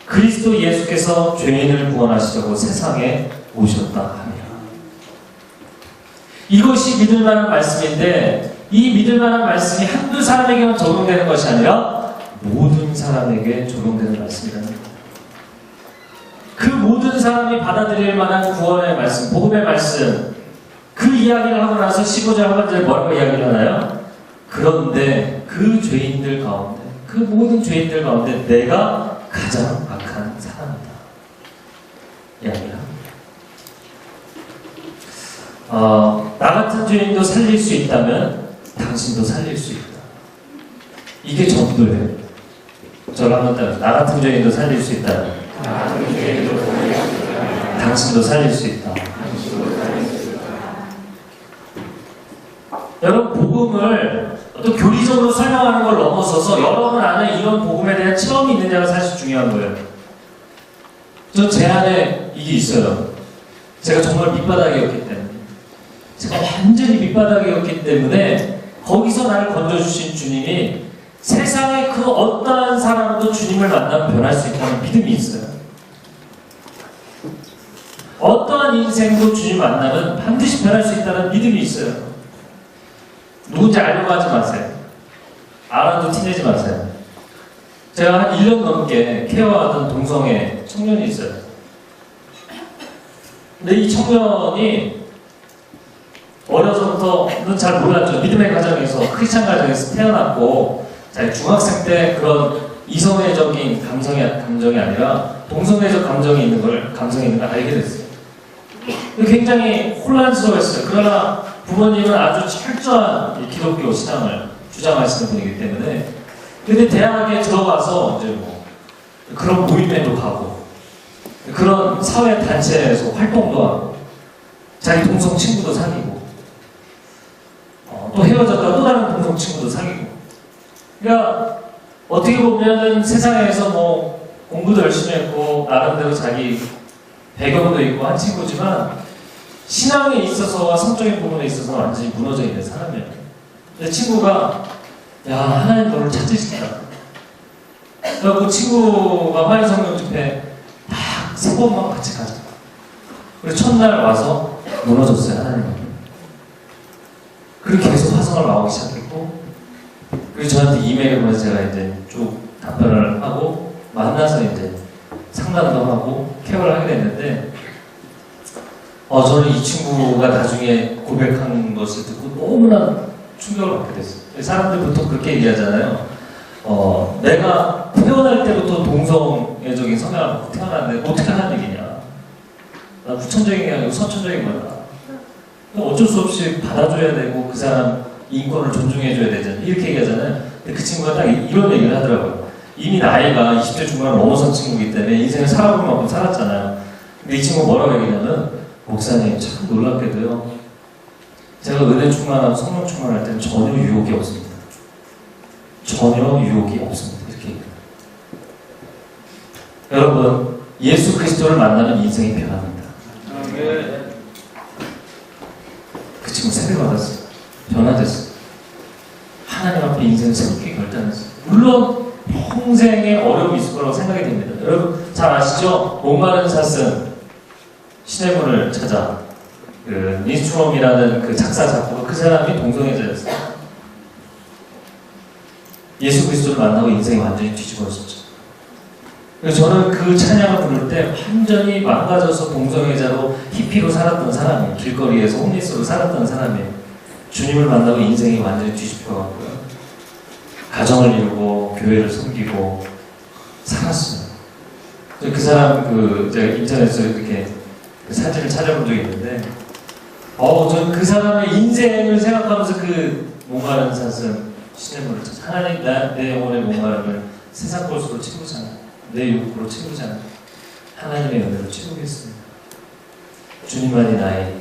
그리스도 예수께서 죄인을 구원하시려고 세상에 오셨다 합니다. 이것이 믿을 만한 말씀인데 이 믿을 만한 말씀이 한두 사람에게만 적용되는 것이 아니라 모든 사람에게 적용되는 말씀이라는 겁니다. 그 모든 사람이 받아들일 만한 구원의 말씀, 복음의 말씀, 그 이야기를 하고 나서 15절 하반절에 뭐라고 이야기를 하나요? 그런데 그 죄인들 가운데, 그 모든 죄인들 가운데 내가 가장 악한 사람이다. 이야기를 합니다. 나 같은 죄인도 살릴 수 있다면 당신도 살릴 수 있다. 이게 전도예요. 저를 한번 따라. 나 같은 죄인도 살릴 수 있다. 당신도 살릴 수 있다. 여러분, 복음을 어떤 교리적으로 설명하는 걸 넘어서서 여러분 안에 이런 복음에 대한 체험이 있느냐가 사실 중요한 거예요. 전 제 안에 이게 있어요. 제가 정말 밑바닥이었기 때문에. 제가 완전히 밑바닥이었기 때문에 거기서 나를 건져주신 주님이 세상의 그 어떠한 사람도 주님을 만나면 변할 수 있다는 믿음이 있어요. 어떠한 인생도 주님 만나면 반드시 변할 수 있다는 믿음이 있어요. 누군지 알려고 하지 마세요. 알아도 티내지 마세요. 제가 한 1년 넘게 케어하던 동성애 청년이 있어요. 근데 이 청년이 어려서부터는 잘 몰랐죠. 믿음의 가정에서, 크리스찬 가정에서 태어났고 자기 중학생 때 그런 이성애적인 감정이 아니라 동성애적 감정이 있는 걸 알게 됐어요. 굉장히 혼란스러웠어요. 그러나 부모님은 아주 철저한 이 기독교 신앙을 주장하시는 분이기 때문에 근데 대학에 들어가서 이제 뭐 그런 모임에도 가고 그런 사회 단체에서 활동도 하고 자기 동성 친구도 사귀고 또 헤어졌다가 또 다른 동성 친구도 사귀고 그러니까 어떻게 보면은 세상에서 뭐 공부도 열심히 했고 나름대로 자기 배경도 있고 한 친구지만 신앙에 있어서와 성적인 부분에 있어서 완전히 무너져 있는 사람이에요. 내 친구가 야 하나님 너를 찾으시다. 그래서 그 친구가 화해성경 집회 딱 3번만 같이 가자. 그리고 첫날 와서 무너졌어요 하나님. 그리고 계속 화성을 나오기 시작했고 그리고 저한테 이메일을 보내서 제가 이제 쭉 답변을 하고 만나서 이제 상담도 하고 케어를 하게 됐는데 저는 이 친구가 나중에 고백한 것을 듣고 너무나 충격을 받게 됐어요. 사람들 보통 그렇게 얘기하잖아요. 내가 태어날 때부터 동성애적인 성향을 갖고 태어났는데 어떻게 하는 얘기냐. 나 후천적인 게 아니고 선천적인 거다. 어쩔 수 없이 받아줘야 되고 그 사람 인권을 존중해줘야 되잖아요. 이렇게 얘기하잖아요. 근데 그 친구가 딱 이런 얘기를 하더라고요. 이미 나이가 20대 중반을 넘어선 친구이기 때문에 인생을 살아볼 만큼 살았잖아요. 근데 이 친구가 뭐라고 얘기냐면 목사님 참 놀랍게도요. 제가 은혜 충만하고 성령 충만할 때는 전혀 유혹이 없습니다. 전혀 유혹이 없습니다. 이렇게 얘기해요. 여러분 예수 그리스도를 만나면 인생이 변합니다. 그 친구 세례 받았어요. 변화됐어요. 하나님 앞에 인생을 새롭게 결단했어요. 물론 평생의 어려움이 있을 거라고 생각이 됩니다. 여러분 잘 아시죠? 목마른 사슴 신의 문을 찾아 그 린스트롬이라는 그 작사 작곡가 그 사람이 동성애자였어요. 예수 그리스도를 만나고 인생이 완전히 뒤집어졌죠. 그래서 저는 그 찬양을 부를 때 완전히 망가져서 동성애자로 히피로 살았던 사람이에요. 길거리에서 홈리스로 살았던 사람이에요. 주님을 만나고 인생이 완전히 뒤집혀갔고요. 가정을 이루고 교회를 섬기고 살았어요. 그 사람 제가 인터넷에서 이렇게 그 사진을 찾아본 적이 있는데 저는 그 사람의 인생을 생각하면서 그 목마른 사슴 신의 문을 찾아 하나님 내 영혼의 목마름을 세상 것으로 채우잖아. 내 욕구로 채우잖아. 하나님의 은혜로 채우겠습니다. 주님만이 나의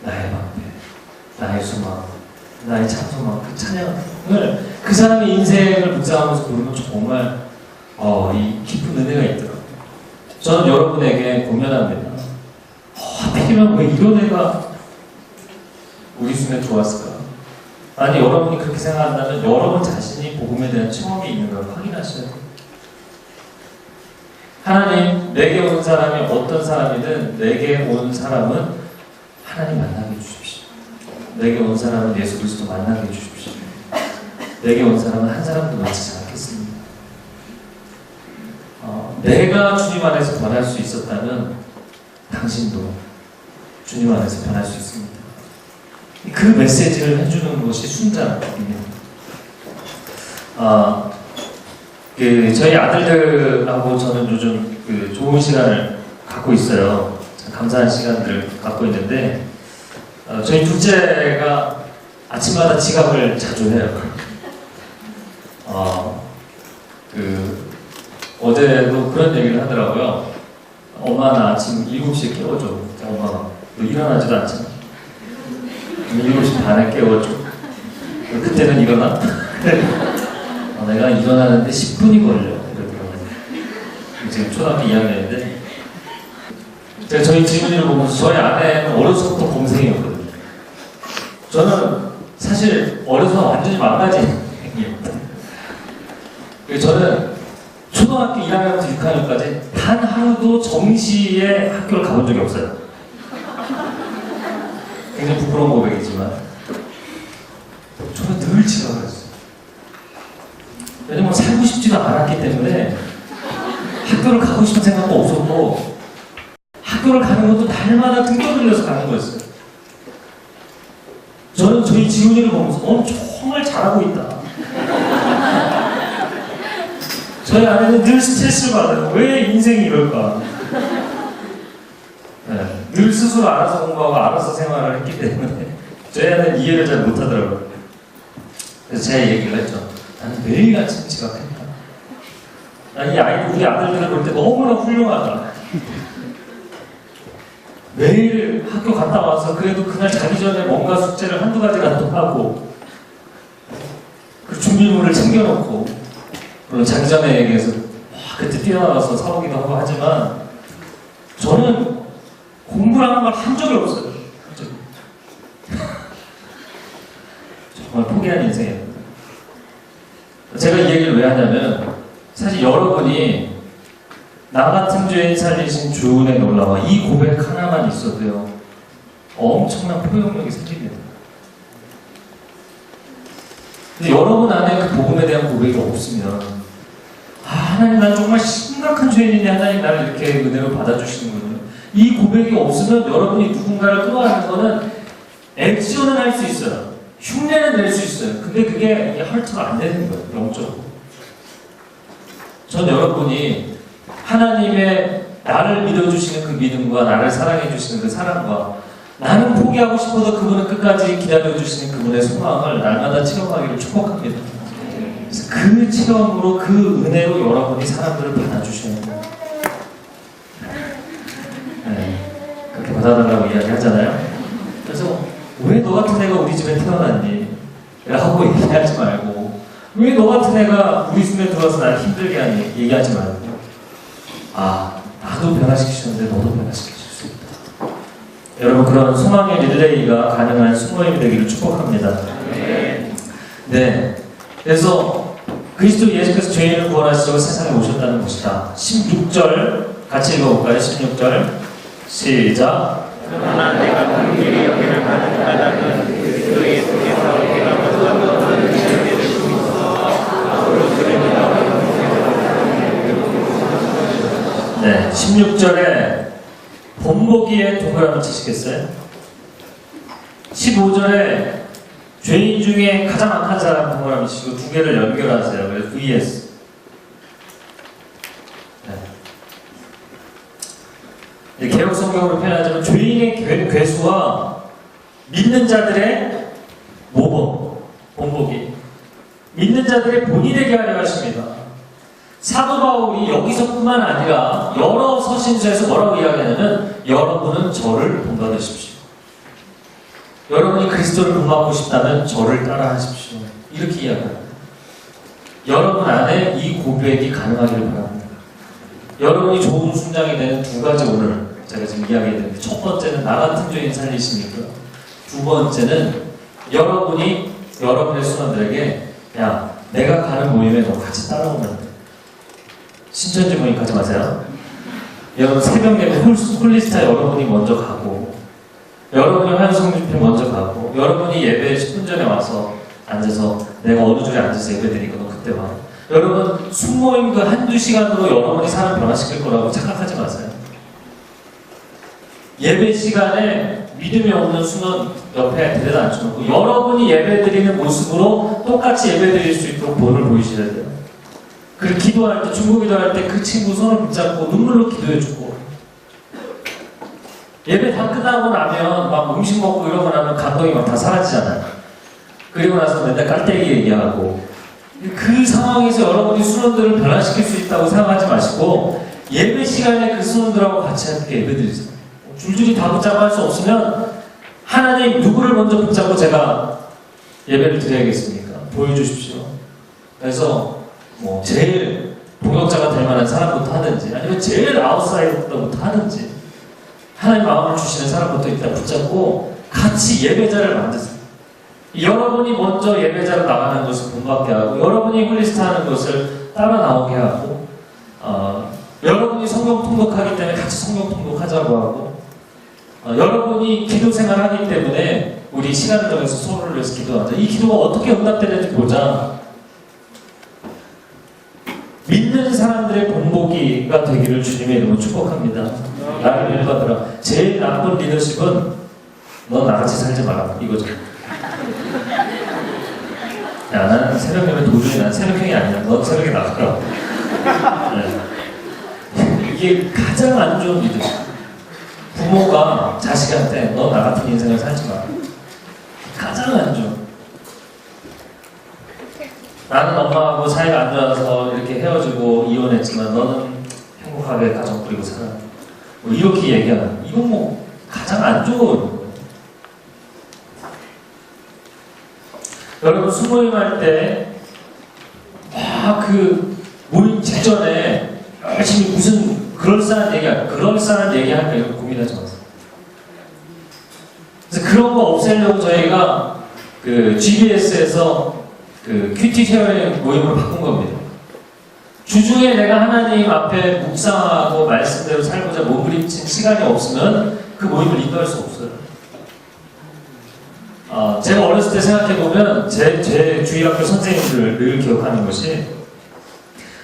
방패, 나의 소망, 나의 참소망, 그 찬양을 그 사람의 인생을 묵상하면서 부르면 정말 이 깊은 은혜가 있더라고요. 저는 여러분에게 고면합니다. 하필이면 왜 이런 애가 우리 중에 좋았을까? 아니 여러분이 그렇게 생각한다면 여러분 자신이 복음에 대한 체험이 있는 걸 확인하셔야 돼요. 하나님 내게 온 사람이 어떤 사람이든 내게 온 사람은 하나님 만나게 해주십시오. 내게 온 사람은 예수 그리스도 만나게 해주십시오. 내게 온 사람은 한 사람도 놓치지 않겠습니다. 내가 주님 안에서 변할 수 있었다면 당신도 주님 안에서 변할 수 있습니다. 그 메시지를 해주는 것이 순자입니다. 저희 아들들하고 저는 요즘 좋은 시간을 갖고 있어요. 감사한 시간들을 갖고 있는데 저희 둘째가 아침마다 지각을 자주 해요. 어제도 그런 얘기를 하더라고요. 엄마 나 아침 7시에 깨워줘. 엄마가 너 일어나지도 않잖아. 7시 반에 깨워줘. 그때는 일어나? 내가 일어나는데 10분이 걸려. 이러더라고요. 지금 초등학교 2학년인데 제가 저희 지훈이를 보면서 저희 아내는 어려서부터 곰생이었거든요. 저는 사실 어려서 완전히 망가진 행위였거든요. 저는 초등학교 1학년부터 6학년까지 단 하루도 정시에 학교를 가본 적이 없어요. 굉장히 부끄러운 고백이지만 저는 늘 지각을 했어요. 왜냐면 살고 싶지도 않았기 때문에 학교를 가고 싶은 생각도 없었고 학교를 가는 것도 날마다 등 떠들려서 가는 거였어요. 저는 저희 지훈이를 보면서 정말 잘하고 있다. 저희 아내는 늘 스트레스를 받아요. 왜 인생이 이럴까? 네, 늘 스스로 알아서 공부하고 알아서 생활을 했기 때문에 저희 아내는 이해를 잘 못하더라고요. 그래서 제가 얘기를 했죠. 나는 매일같이 지각했다. 이 아이, 우리 아들들을 볼 때 너무나 훌륭하다. 매일 학교 갔다 와서 그래도 그날 자기 전에 뭔가 숙제를 한두 가지라도 하고 그 준비물을 챙겨놓고 물론 자기 전에 얘기해서 그때 뛰어나가서 사오기도 하고 하지만 저는 공부라는 걸 한 적이 없어요. 한 적이. 정말 포기한 인생이에요. 제가 이 얘기를 왜 하냐면 사실 여러분이 나 같은 죄인 살리신 주 은혜 놀라와 이 고백 하나만 있어도요 엄청난 포용력이 생깁니다. 근데 여러분 안에 그 복음에 대한 고백이 없으면 하나님 난 정말 심각한 죄인인데 하나님 나를 이렇게 은혜로 받아주시는군요. 이 고백이 없으면 여러분이 누군가를 끌어안는 거는 액션은 할 수 있어요. 흉내는 낼 수 있어요. 근데 그게 이게 헐트가 안 되는 거예요. 영적으로. 전 여러분이 하나님의 나를 믿어주시는 그 믿음과 나를 사랑해주시는 그 사랑과 나는 포기하고 싶어도 그분은 끝까지 기다려주시는 그분의 소망을 날마다 체험하기를 축복합니다. 그래서 그 체험으로 그 은혜로 여러분이 사람들을 받아주셔야 돼요. 네, 그렇게 받아달라고 이야기하잖아요. 그래서 왜 너 같은 애가 우리 집에 태어났니? 라고 얘기하지 말고 왜 너 같은 애가 우리 집에 들어와서 날 힘들게 하니? 얘기하지 말고 나도 변화시키셨는데 너도 변화시키실 수 있다. 여러분 그런 소망의 릴레이가 가능한 숙모임이 되기를 축복합니다. 네. 그래서 그리스도 예수께서 죄인을 구원하시려고 세상에 오셨다는 것이다. 16절 같이 읽어볼까요? 16절 시작. 그러나 내가 긍휼히 여기를 받은 까닭은 그리스도 예수께서 내가 모든 것을 내게 주고 있어 앞으로 그리스도와 네, 16절에 본보기에 동그라미 치시겠어요? 15절에 죄인 중에 가장 악한 사람 동그라미 치시고 두 개를 연결하세요. 그래서 vs. 네. 개혁 성경으로 표현하자면 죄인의 괴수와 믿는 자들의 모범, 본보기. 믿는 자들의 본이 되게 하려 하십니다. 사도 바울이 여기서뿐만 아니라 여러 서신서에서 뭐라고 이야기하냐면 여러분은 저를 본받으십시오. 여러분이 그리스도를 본받고 싶다면 저를 따라하십시오. 이렇게 이야기합니다. 여러분 안에 이 고백이 가능하기를 바랍니다. 여러분이 좋은 순장이 되는 두 가지 오늘 제가 지금 이야기했는데 첫 번째는 나 같은 죄인 살리시니까 두 번째는 여러분이 여러분의 수원들에게 야 내가 가는 모임에 너 같이 따라오면 돼. 신천지 모임 가지 마세요. 여러분 새벽 예배 홀리스타 여러분이 먼저 가고 여러분이 환송 집회 먼저 가고 여러분이 예배 10분 전에 와서 앉아서 내가 어느 줄에 앉아서 예배 드리고 너 그때 와. 여러분 숙모임 그 한두 시간으로 여러분이 사람 변화시킬 거라고 착각하지 마세요. 예배 시간에 믿음이 없는 순원 옆에 데려다 앉혀놓고 여러분이 예배 드리는 모습으로 똑같이 예배 드릴 수 있도록 본을 보이셔야 돼요. 그리고 기도할 때, 중보 기도할 때 그 친구 손을 붙잡고 눈물로 기도해주고 예배 다 끝나고 나면 막 음식 먹고 이러고 나면 감동이 막 다 사라지잖아요. 그리고 나서 맨날 깔때기 얘기하고 그 상황에서 여러분이 수원들을 변화시킬 수 있다고 생각하지 마시고 예배 시간에 그 수원들하고 같이 함께 예배 드리세요. 줄줄이 다 붙잡고 할 수 없으면 하나님 누구를 먼저 붙잡고 제가 예배를 드려야겠습니까? 보여주십시오. 그래서 뭐 제일 동역자가 될 만한 사람부터 하든지 아니면 제일 아웃사이더부터 하든지 하나님 마음을 주시는 사람부터 일단 붙잡고 같이 예배자를 만드세요. 여러분이 먼저 예배자로 나가는 것을 본받게 하고 여러분이 홀리스트 하는 것을 따라 나오게 하고 여러분이 성경 통독하기 때문에 같이 성경 통독하자고 하고 여러분이 기도 생활하기 때문에 우리 시간을 정해서 서로를 위해서 기도하자. 이 기도가 어떻게 응답되는지 보자. 믿는 사람들의 본보기가 되기를 주님의 이름으로 축복합니다. 나를 열받으라. 제일 나쁜 리더십은 너 나같이 살지 마라 이거죠. 야 나는 새벽형은 도저히 난 새벽형이 아니야. 너 새벽에 나가라. 네. 이게 가장 안 좋은 일이죠. 부모가 자식한테 너 나 같은 인생을 살지 마. 가장 안 좋은. 나는 엄마하고 사이가 안 좋아서 이렇게 헤어지고 이혼했지만 너는 행복하게 가정 꾸리고 살아. 뭐 이렇게 얘기하는. 이건 뭐 가장 안 좋은. 여러분 수모임 할 때 그 모임 직전에 열심히 무슨 그럴싸한 얘기할까 이거 고민하지 마세요. 그래서 그런 거 없애려고 저희가 그 GBS에서 그 큐티 쉐어링 모임을 바꾼 겁니다. 주중에 내가 하나님 앞에 묵상하고 말씀대로 살고자 몸부림친 시간이 없으면 그 모임을 인도할 수 없어요. 제가 어렸을 때 생각해보면 제 주일학교 선생님들을 늘 기억하는 것이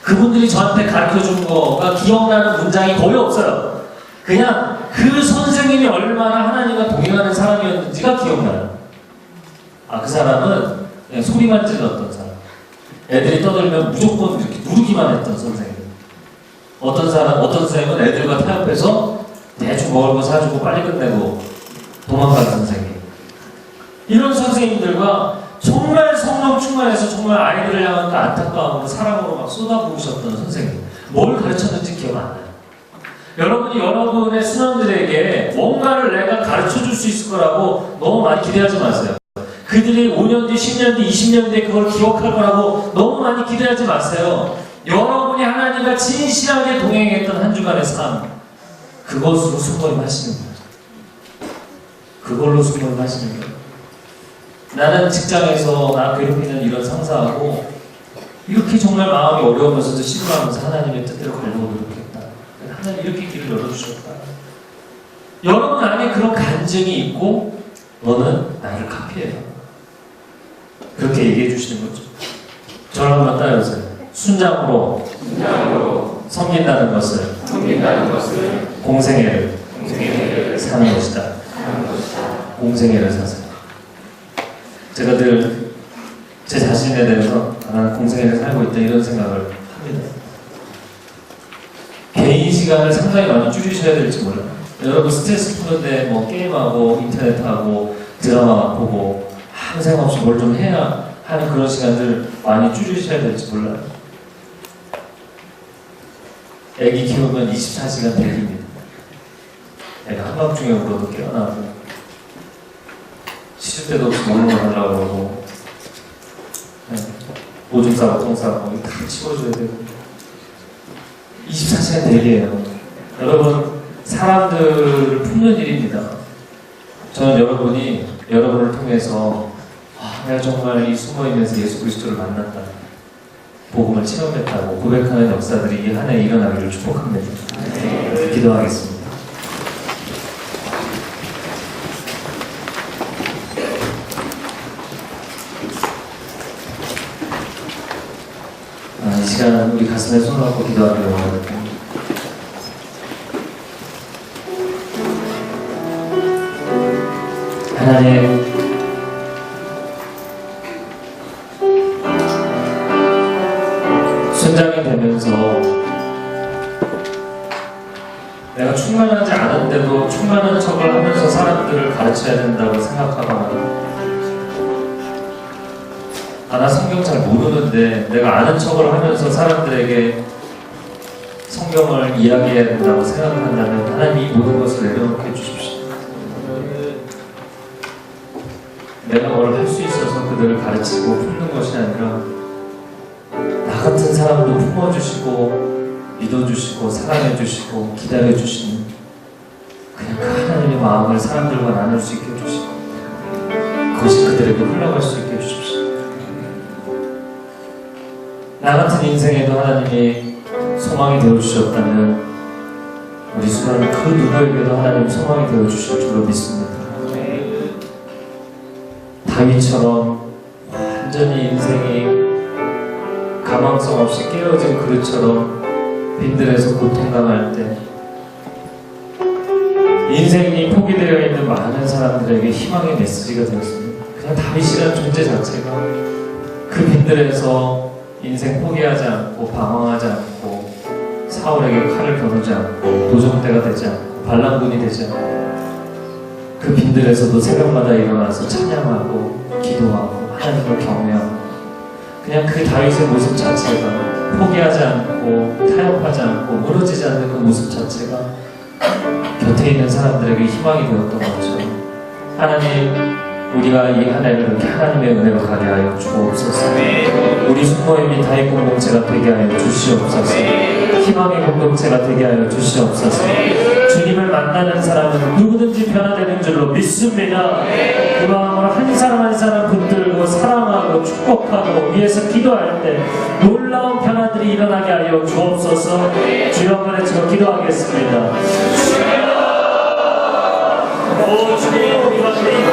그분들이 저한테 가르쳐준 거가 기억나는 문장이 거의 없어요. 그냥 그 선생님이 얼마나 하나님과 동행하는 사람이었는지가 기억나요. 그 사람은 그냥 소리만 질렀던 사람. 애들이 떠들면 무조건 이렇게 누르기만 했던 선생님. 어떤 선생님은 애들과 타협해서 대충 먹을 거 사주고 빨리 끝내고 도망가는 선생님. 이런 선생님들과 정말 성령 충만해서 정말 아이들을 향한 그 안타까움으로 사랑으로 막 쏟아부으셨던 선생님. 뭘 가르쳤는지 기억 안 나요. 여러분이 여러분의 수능들에게 뭔가를 내가 가르쳐줄 수 있을 거라고 너무 많이 기대하지 마세요. 그들이 5년 뒤, 10년 뒤, 20년 뒤에 그걸 기억할 거라고 너무 많이 기대하지 마세요. 여러분이 하나님과 진실하게 동행했던 한 주간의 삶, 그것으로 수고를 하시는 거예요. 그걸로 수고를 하시는 거예요. 나는 직장에서 나 괴롭히는 이런 상사하고 이렇게 정말 마음이 어려우면서도 신고하면서 하나님의 뜻대로 가려고 노력했다. 하나님 이렇게 길을 열어주셨다. 여러분 안에 그런 간증이 있고 너는 나를 카피해요. 그렇게 얘기해 주시는 거죠. 저를 한번 따라해보세요. 순장으로 섬긴다는 것을 공생애를 사는 것이다. 공생애를 사세요. 제가 늘 제 자신에 대해서 나는 공생애를 살고 있다 이런 생각을 합니다. 개인 시간을 상당히 많이 줄이셔야 될지 몰라요. 여러분 스트레스 푸는데 뭐 게임하고 인터넷하고 드라마 보고 아무 생각 없이 뭘 좀 해야 하는 그런 시간들 많이 줄이셔야 될지 몰라요. 애기 키우면 24시간 대기입니다. 애가 한밤중에 울어도 깨어나고 쉴 때도 없이 먹는 거 달라고 그러고 오줌 싸고 똥 싸고 다 치워줘야 되고 24시간 대기예요. 여러분 사람들을 품는 일입니다. 저는 여러분이 여러분을 통해서 내가 정말 이 숨어있면서 예수 그리스도를 만났다, 복음을 체험했다고 고백하는 역사들이 이 한 해 일어나기를 축복합니다. 기도하겠습니다. 이 시간 우리 가슴에 손을 얹고 기도하기를 원합니다. 하나님, 순장이 되면서 내가 충만하지 않은데도 충만한 척을 하면서 사람들을 가르쳐야 된다고 생각하거나 나 성경 잘 모르는데 내가 아는 척을 하면서 사람들에게 성경을 이야기해야 된다고 생각한다면 하나님 이 모든 것을 내려놓게 해주십시오. 내가 뭘 할 수 있어서 그들을 가르치고 품는 것이 아니라 나 같은 사람도 품어주시고 믿어주시고 사랑해주시고 기다려주시는 그냥 그 하나님의 마음을 사람들과 나눌 수 있게 해주시고 그것이 그들에게 흘러갈 수 있게 해주십시오. 나 같은 인생에도 하나님이 소망이 되어주셨다면 우리 수많은 그 누구에게도 하나님 소망이 되어주실 줄로 믿습니다. 다윗처럼 완전히 인생이 가망성 없이 깨어진 그릇처럼 빈들에서 고통당할 때 인생이 포기되어 있는 많은 사람들에게 희망의 메시지가 되었습니다. 그냥 다윗이라는 존재 자체가 그 빈들에서 인생 포기하지 않고 방황하지 않고 사울에게 칼을 겨누지 않고 도적대가 되지 않고 반란군이 되지 않고 그 빈들에서도 새벽마다 일어나서 찬양하고 기도하고 하나님을 경외하고 그냥 그 다윗의 모습 자체가 포기하지 않고 타협하지 않고 무너지지 않는 그 모습 자체가 곁에 있는 사람들에게 희망이 되었던 거죠. 하나님, 우리가 이 한 해를 이렇게 하나님의 은혜로 가게 하여 주옵소서. 우리 숙모임이 다윗 공동체가 되게 하여 주시옵소서. 희망의 공동체가 되게 하여 주시옵소서. 주님을 만나는 사람은 누구든지 변화되는 줄로 믿습니다. 그 마음으로 한 사람 한 사람 붙들고 사랑하고 축복하고 위해서 기도할 때 놀라운 변화들이 일어나게 하여 주옵소서. 주여 한번 외치고 기도하겠습니다. 주여! 오 주님, 우리 가운데